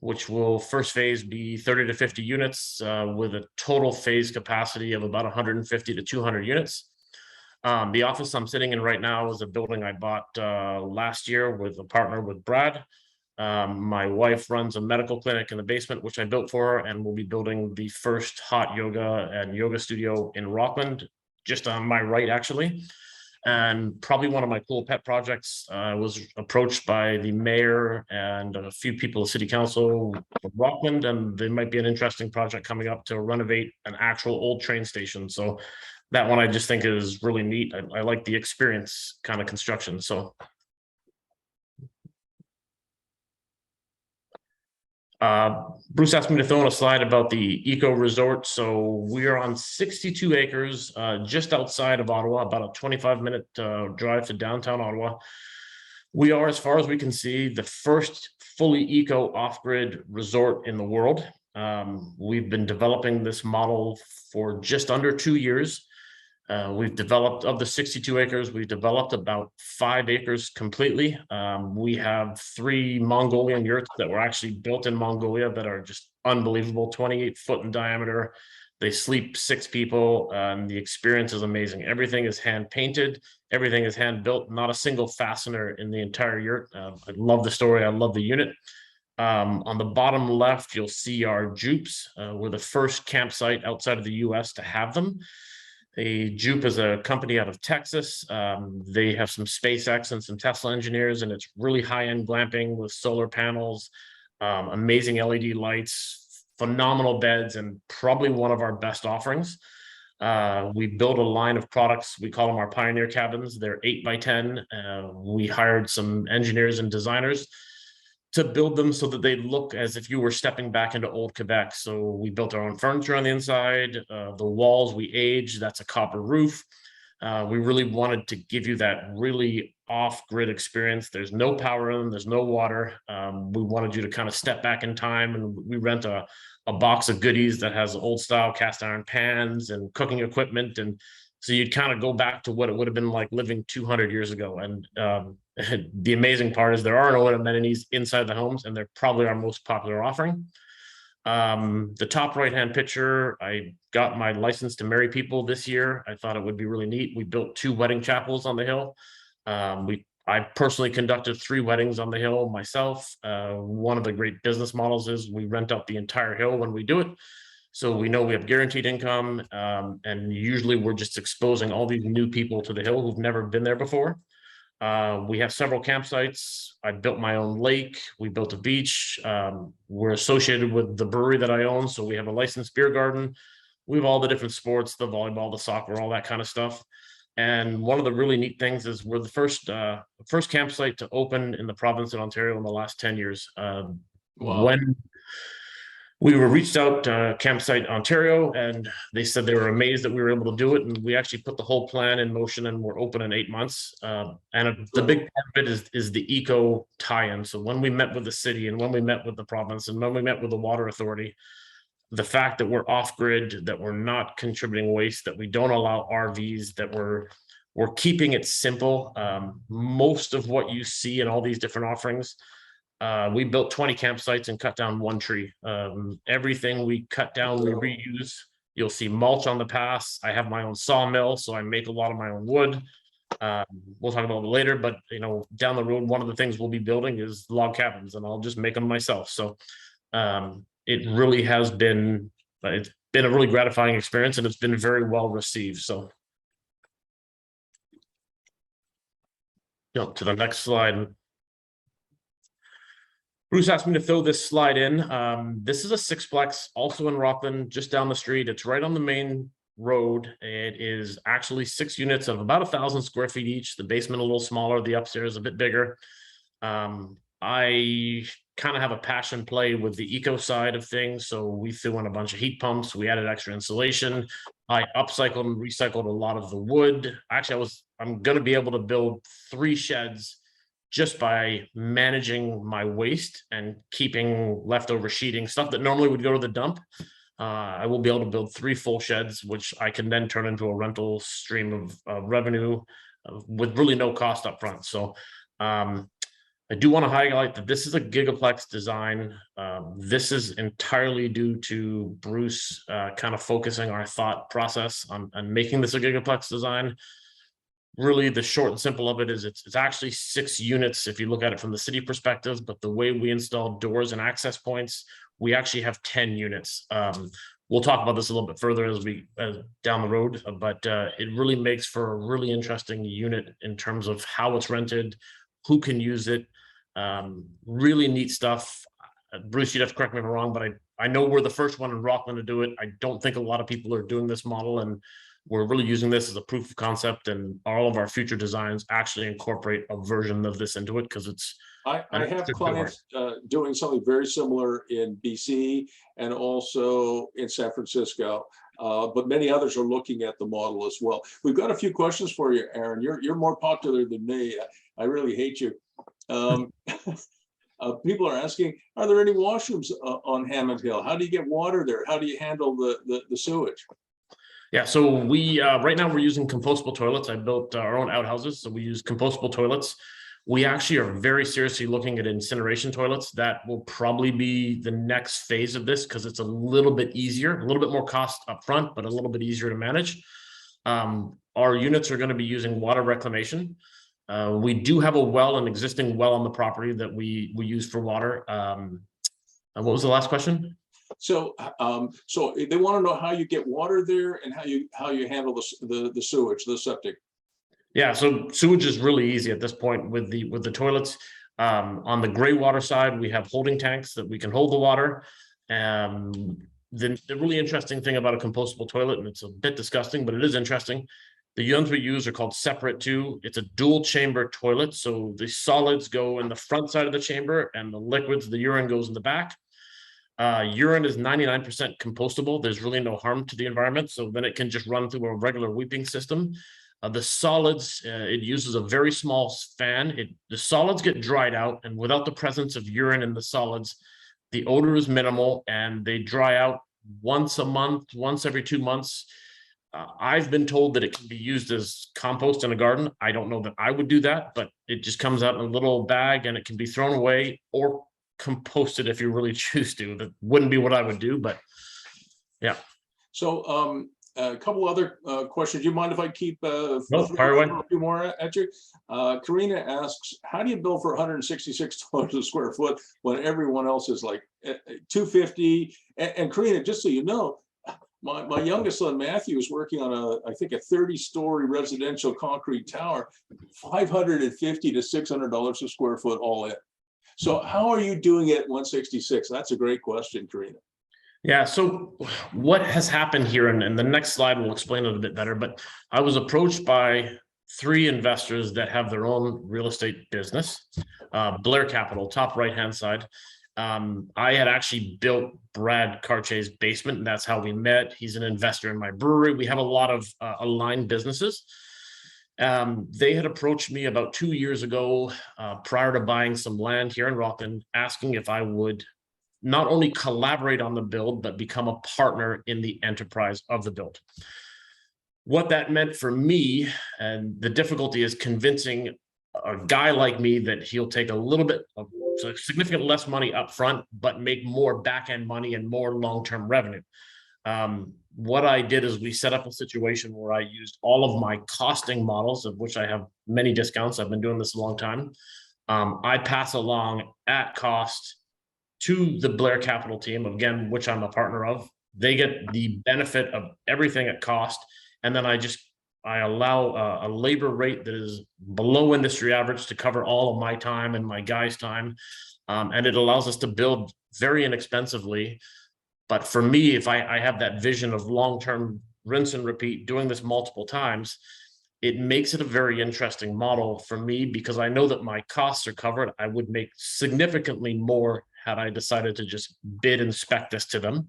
which will first phase be 30 to 50 units with a total phase capacity of about 150 to 200 units. The office I'm sitting in right now is a building I bought last year with a partner with Brad. My wife runs a medical clinic in the basement, which I built for her, and we'll be building the first hot yoga and yoga studio in Rockland, just on my right, actually. And probably one of my cool pet projects. I was approached by the mayor and a few people of city council of Rockland, and there might be an interesting project coming up to renovate an actual old train station. So that one I just think is really neat. I like the experience kind of construction. So Bruce asked me to throw in a slide about the eco resort. So we are on 62 acres just outside of Ottawa, about a 25-minute drive to downtown Ottawa. We are, as far as we can see, the first fully eco off-grid resort in the world. We've been developing this model for just under 2 years. We've developed, of the 62 acres, we've developed about 5 acres completely. We have 3 Mongolian yurts that were actually built in Mongolia that are just unbelievable, 28 foot in diameter. They sleep 6 people, and the experience is amazing. Everything is hand painted, everything is hand built, not a single fastener in the entire yurt. I love the story, I love the unit. On the bottom left, you'll see our jupes. We're the first campsite outside of the US to have them. A Jupe is a company out of Texas. They have some SpaceX and some Tesla engineers, and it's really high-end glamping with solar panels, amazing LED lights, phenomenal beds, and probably one of our best offerings. We build a line of products. We call them our Pioneer cabins. They're 8 by 10. We hired some engineers and designers to build them so that they look as if you were stepping back into old Quebec. So we built our own furniture on the inside. The walls we aged. That's a copper roof. We really wanted to give you that really off-grid experience. There's no power in them. There's no water. We wanted you to kind of step back in time, and we rent a box of goodies that has old style cast iron pans and cooking equipment. And so you'd kind of go back to what it would have been like living 200 years ago. And the amazing part is there are no amenities inside the homes, and they're probably our most popular offering. The top right-hand picture, I got my license to marry people this year. I thought it would be really neat. We built 2 wedding chapels on the hill. I personally conducted 3 weddings on the hill myself. One of the great business models is we rent out the entire hill when we do it. So we know we have guaranteed income, and usually we're just exposing all these new people to the hill who've never been there before. We have several campsites. I built my own lake. We built a beach. We're associated with the brewery that I own, so we have a licensed beer garden. We have all the different sports, the volleyball, the soccer, all that kind of stuff. And one of the really neat things is we're the first campsite to open in the province of Ontario in the last 10 years. Wow. When we were reached out to Campsite Ontario, and they said they were amazed that we were able to do it. And we actually put the whole plan in motion, and we're open in 8 months. And the big part of it is the eco tie-in. So when we met with the city, and when we met with the province, and when we met with the water authority, the fact that we're off grid, that we're not contributing waste, that we don't allow RVs, that we're keeping it simple. Most of what you see in all these different offerings, we built 20 campsites and cut down 1 tree. Everything we cut down, we reuse. You'll see mulch on the paths. I have my own sawmill, so I make a lot of my own wood. We'll talk about it later, but down the road, one of the things we'll be building is log cabins, and I'll just make them myself. So it really has been, it's been a really gratifying experience, and it's been very well received. So jump to the next slide. Bruce asked me to throw this slide in. This is a 6-plex, also in Rockland, just down the street. It's right on the main road. It is actually 6 units of about 1,000 square feet each. The basement a little smaller, the upstairs a bit bigger. I kind of have a passion play with the eco side of things. So we threw in a bunch of heat pumps. We added extra insulation. I upcycled and recycled a lot of the wood. Actually, I'm going to be able to build 3 sheds just by managing my waste and keeping leftover sheeting, stuff that normally would go to the dump. I will be able to build 3 full sheds, which I can then turn into a rental stream of revenue with really no cost up front. So I do want to highlight that this is a gigaplex design. This is entirely due to Bruce kind of focusing our thought process on making this a gigaplex design. Really, the short and simple of it is it's actually 6 units if you look at it from the city perspective, but the way we install doors and access points, we actually have 10 units. We'll talk about this a little bit further as we down the road, but it really makes for a really interesting unit in terms of how it's rented, who can use it. Really neat stuff. Bruce, you'd have to correct me if I'm wrong, but I know we're the first one in Rockland to do it. I don't think a lot of people are doing this model, and we're really using this as a proof of concept, and all of our future designs actually incorporate a version of this into it because it's. I have clients doing something very similar in BC and also in San Francisco, but many others are looking at the model as well. We've got a few questions for you, Aaron. You're more popular than me. I really hate you. People are asking, are there any washrooms on Hammond Hill? How do you get water there? How do you handle the sewage? Yeah, so we right now we're using compostable toilets. I built our own outhouses, so we use compostable toilets. We actually are very seriously looking at incineration toilets. That will probably be the next phase of this because it's a little bit easier, a little bit more cost up front, but a little bit easier to manage. Our units are going to be using water reclamation. We do have an existing well on the property that we use for water. What was the last question? So, so they want to know how you get water there and how you handle the sewage, the septic. Yeah, so sewage is really easy at this point with the toilets. On the gray water side, we have holding tanks that we can hold the water. The really interesting thing about a compostable toilet, and it's a bit disgusting, but it is interesting. The units we use are called separate two. It's a dual chamber toilet. So the solids go in the front side of the chamber and the liquids, the urine goes in the back. Urine is 99% compostable. There's really no harm to the environment. So then it can just run through a regular weeping system. The solids, it uses a very small fan. The solids get dried out, and without the presence of urine in the solids, the odor is minimal and they dry out once a month, once every 2 months. I've been told that it can be used as compost in a garden. I don't know that I would do that, but it just comes out in a little bag and it can be thrown away or composted if you really choose to. That wouldn't be what I would do, but yeah. So a couple other questions. Do you mind if I keep No, fire away. a few more at you? Karina asks, how do you build for $166 a square foot when everyone else is like $250? And Karina, just so you know, my youngest son Matthew is working on I think a 30-story residential concrete tower, $550 to $600 a square foot all in. So how are you doing it at 166? That's a great question, Karina. Yeah, so what has happened here, and the next slide will explain it a bit better, but I was approached by 3 investors that have their own real estate business. Blair Capital, top right-hand side. I had actually built Brad Cartier's basement, and that's how we met. He's an investor in my brewery. We have a lot of aligned businesses. They had approached me about 2 years ago, prior to buying some land here in Rockland, asking if I would not only collaborate on the build, but become a partner in the enterprise of the build. What that meant for me, and the difficulty is convincing a guy like me that he'll take a little bit of significant less money up front, but make more back-end money and more long-term revenue. What I did is we set up a situation where I used all of my costing models, of which I have many discounts. I've been doing this a long time. I pass along at cost to the Blair Capital team, again, which I'm a partner of. They get the benefit of everything at cost. And then I allow a labor rate that is below industry average to cover all of my time and my guys' time. And it allows us to build very inexpensively. But for me, if I have that vision of long-term rinse and repeat, doing this multiple times, it makes it a very interesting model for me because I know that my costs are covered. I would make significantly more had I decided to just bid and spec this to them.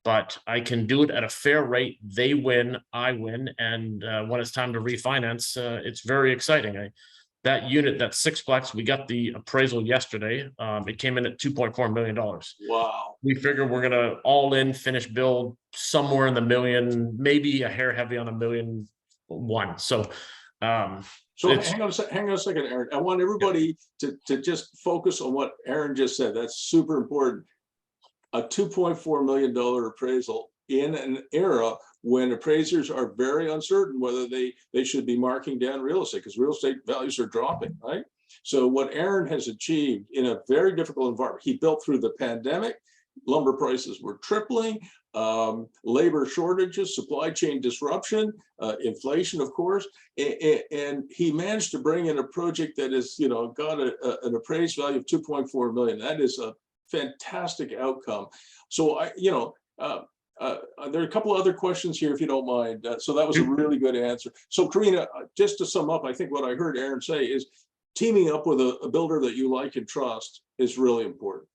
But I can do it at a fair rate. They win, I win. And when it's time to refinance, it's very exciting. That unit, that sixplex, we got the appraisal yesterday. It came in at $2.4 million. Wow. We figure we're going to all in finish build somewhere in the million, maybe a hair heavy on $1.1 million. So hang on a second, Aaron. I want everybody to just focus on what Aaron just said. That's super important. A $2.4 million appraisal in an era when appraisers are very uncertain whether they should be marking down real estate because real estate values are dropping, right? So what Aaron has achieved in a very difficult environment, he built through the pandemic, lumber prices were tripling, labor shortages, supply chain disruption, inflation, of course, and he managed to bring in a project that is, got an appraised value of 2.4 million. That is a fantastic outcome. So there are a couple other questions here, if you don't mind. So that was a really good answer. So Karina, just to sum up, I think what I heard Aaron say is teaming up with a builder that you like and trust is really important.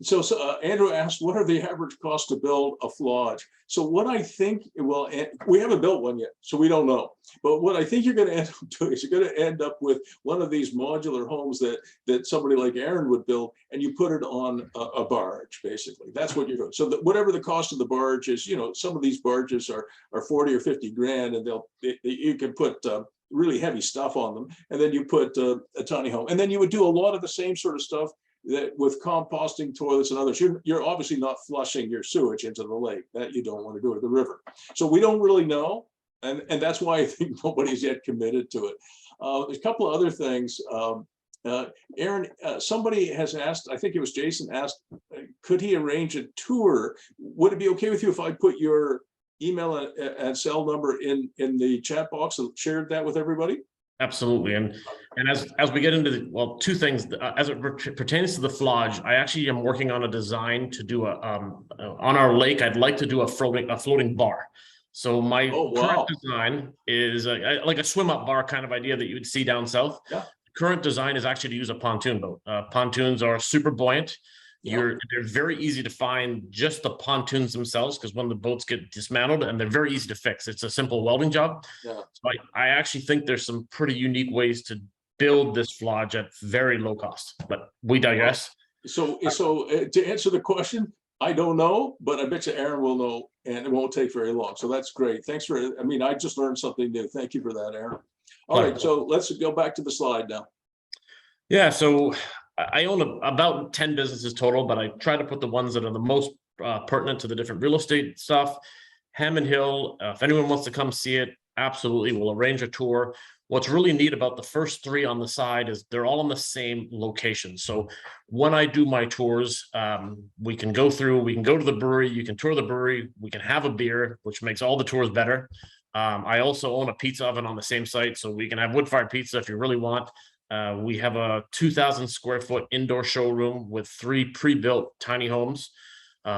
So Andrew asked, what are the average cost to build a flodge? So what I think, well, we haven't built one yet, so we don't know. But what I think you're going to end up doing is you're going to end up with one of these modular homes that somebody like Aaron would build, and you put it on a barge, basically. That's what you're doing. So whatever the cost of the barge is, some of these barges are 40 or 50 grand, and you can put really heavy stuff on them, and then you put a tiny home, and then you would do a lot of the same sort of stuff that with composting toilets and others. You're obviously not flushing your sewage into the lake. That you don't want to do it, the river. So we don't really know, and that's why I think nobody's yet committed to it. There's a couple of other things. Aaron, somebody has asked, I think it was Jason asked, could he arrange a tour? Would it be okay with you if I put your email and cell number in the chat box and shared that with everybody? Absolutely. And as we get into two things, as it pertains to the flodge, I actually am working on a design to do on our lake. I'd like to do a floating bar. So my Oh, current wow. design is like a swim up bar kind of idea that you would see down south. Yeah. Current design is actually to use a pontoon boat. Pontoons are super buoyant. Yeah. They're very easy to find, just the pontoons themselves, because when the boats get dismantled, and they're very easy to fix. It's a simple welding job. Yeah. So I actually think there's some pretty unique ways to build this flodge at very low cost, but we digress. So to answer the question, I don't know, but I bet you Aaron will know, and it won't take very long. So that's great. Thanks for, I mean, I just learned something new. Thank you for that, Aaron. All right, so let's go back to the slide now. Yeah, so I own about 10 businesses total, but I try to put the ones that are the most pertinent to the different real estate stuff. Hammond Hill, if anyone wants to come see it, absolutely, we'll arrange a tour. What's really neat about the first three on the side is they're all in the same location. So when I do my tours, we can go to the brewery, you can tour the brewery, we can have a beer, which makes all the tours better. I also own a pizza oven on the same site, so we can have wood-fired pizza if you really want. We have a 2,000 square foot indoor showroom with 3 pre-built tiny homes,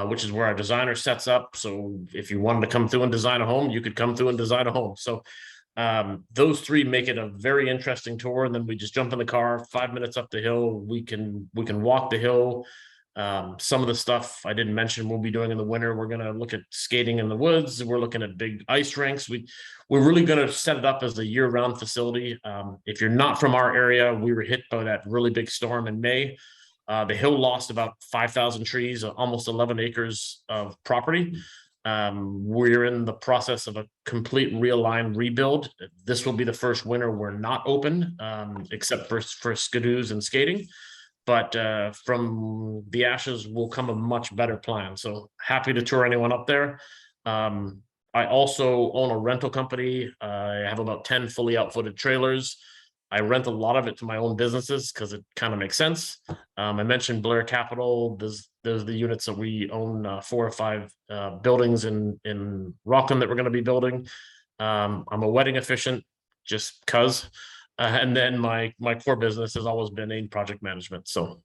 which is where our designer sets up. So if you wanted to come through and design a home, you could come through and design a home. So those 3 make it a very interesting tour. And then we just jump in the car, 5 minutes up the hill. We can walk the hill. Some of the stuff I didn't mention we'll be doing in the winter. We're going to look at skating in the woods. We're looking at big ice rinks. We're really going to set it up as a year-round facility. If you're not from our area, we were hit by that really big storm in May. The hill lost about 5,000 trees, almost 11 acres of property. We're in the process of a complete realigned rebuild. This will be the first winter we're not open, except for skidoos and skating. But from the ashes will come a much better plan. So happy to tour anyone up there. I also own a rental company. I have about 10 fully outfitted trailers. I rent a lot of it to my own businesses because it kind of makes sense. I mentioned Blair Capital. There's the units that we own, 4 or 5 buildings in Rockland that we're going to be building. I'm a wedding officiant just because. And then my core business has always been in project management. So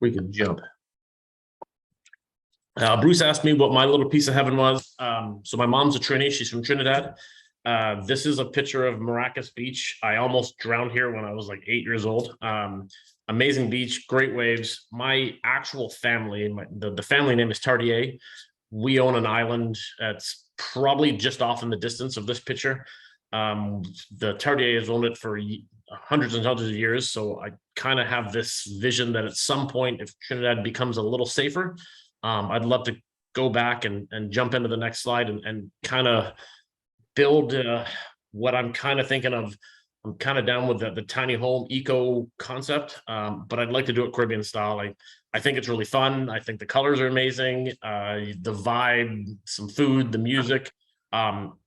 we can jump. Bruce asked me what my little piece of heaven was. So my mom's a Trini. She's from Trinidad. This is a picture of Maracas Beach. I almost drowned here when I was like 8 years old. Amazing beach, great waves. My actual family, the family name is Tardier. We own an island that's probably just off in the distance of this picture. The Tardier has owned it for hundreds and hundreds of years. So I kind of have this vision that at some point, if Trinidad becomes a little safer, I'd love to go back and jump into the next slide and kind of build what I'm kind of thinking of. I'm kind of down with the tiny home eco concept, but I'd like to do it Caribbean style. I think it's really fun. I think the colors are amazing. The vibe, some food, the music.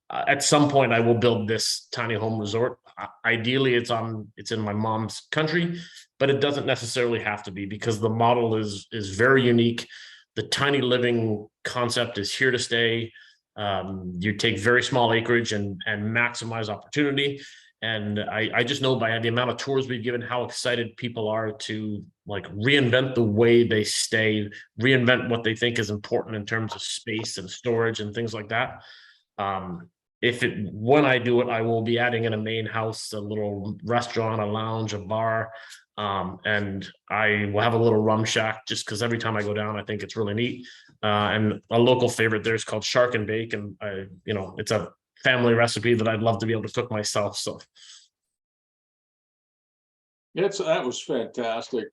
At some point, I will build this tiny home resort. Ideally, it's in my mom's country, but it doesn't necessarily have to be because the model is very unique. The tiny living concept is here to stay. You take very small acreage and maximize opportunity. And I just know by the amount of tours we've given how excited people are to like reinvent the way they stay, reinvent what they think is important in terms of space and storage and things like that. When I do it, I will be adding in a main house, a little restaurant, a lounge, a bar, and I will have a little rum shack just because every time I go down, I think it's really neat. And a local favorite there is called Shark and Bake, and it's a family recipe that I'd love to be able to cook myself. So That was fantastic.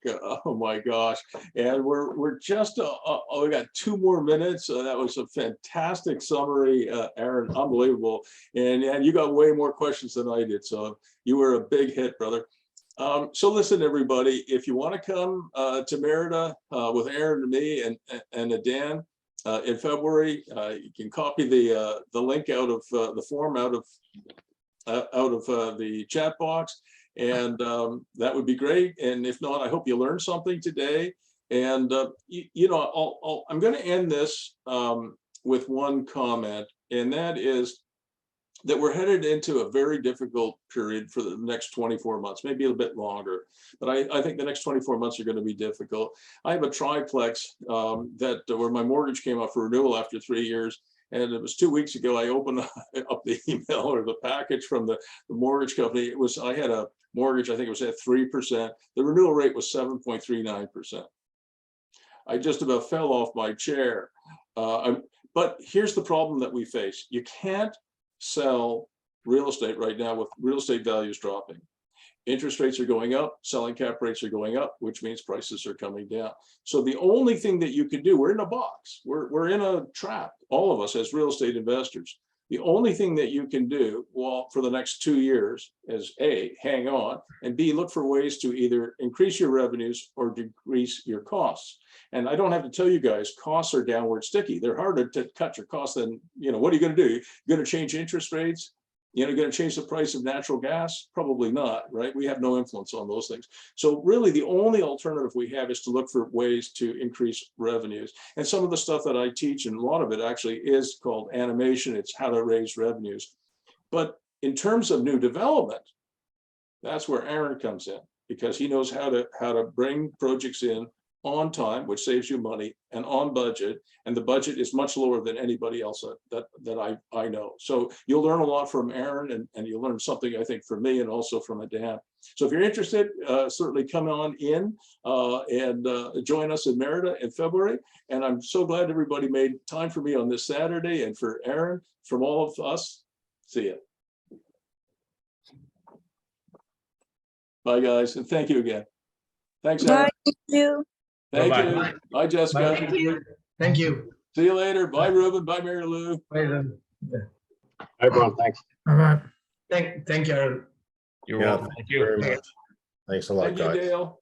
Oh my gosh. And we're just we got 2 more minutes. That was a fantastic summary, Aaron, unbelievable. And you got way more questions than I did. So you were a big hit, brother. So listen, everybody, if you want to come to Merida with Aaron and me and ADAN in February, you can copy the link out of the form out of the chat box. And that would be great. And if not, I hope you learned something today. And I'm going to end this with one comment, and that is, that we're headed into a very difficult period for the next 24 months, maybe a bit longer. But I think the next 24 months are going to be difficult. I have a triplex where my mortgage came up for renewal after 3 years. And it was 2 weeks ago, I opened up the email or the package from the mortgage company. I had a mortgage, I think it was at 3%. The renewal rate was 7.39%. I just about fell off my chair. But here's the problem that we face. You can't sell real estate right now with real estate values dropping. Interest rates are going up, selling cap rates are going up, which means prices are coming down. So the only thing that you can do, we're in a box, we're in a trap, all of us as real estate investors. The only thing that you can do, well, for the next 2 years is A, hang on, and B, look for ways to either increase your revenues or decrease your costs. And I don't have to tell you guys, costs are downward sticky. They're harder to cut your costs than, what are you going to do? You're going to change interest rates? You're going to change the price of natural gas? Probably not, right? We have no influence on those things. So really the only alternative we have is to look for ways to increase revenues. And some of the stuff that I teach, and a lot of it actually is called animation. It's how to raise revenues. But in terms of new development, that's where Aaron comes in, because he knows how to bring projects in on time, which saves you money, and on budget, and the budget is much lower than anybody else that I know. So you'll learn a lot from Aaron, and you'll learn something, I think, from me and also from ADAN. So if you're interested, certainly come on in and join us in Merida in February. And I'm so glad everybody made time for me on this Saturday, and for Aaron, from all of us, see you. Bye, guys, and thank you again. Thanks, Aaron. Bye, thank you. Thank Bye-bye. you. Bye, Jessica. Bye. Thank you. See you later. Bye, Ruben. Bye, Mary Lou. Bye then. Hi, everyone. Thanks. Bye-bye. Thank you, Aaron. You're Yeah, welcome. Thank you. very much. Thanks a lot, Thank you, guys. Dale.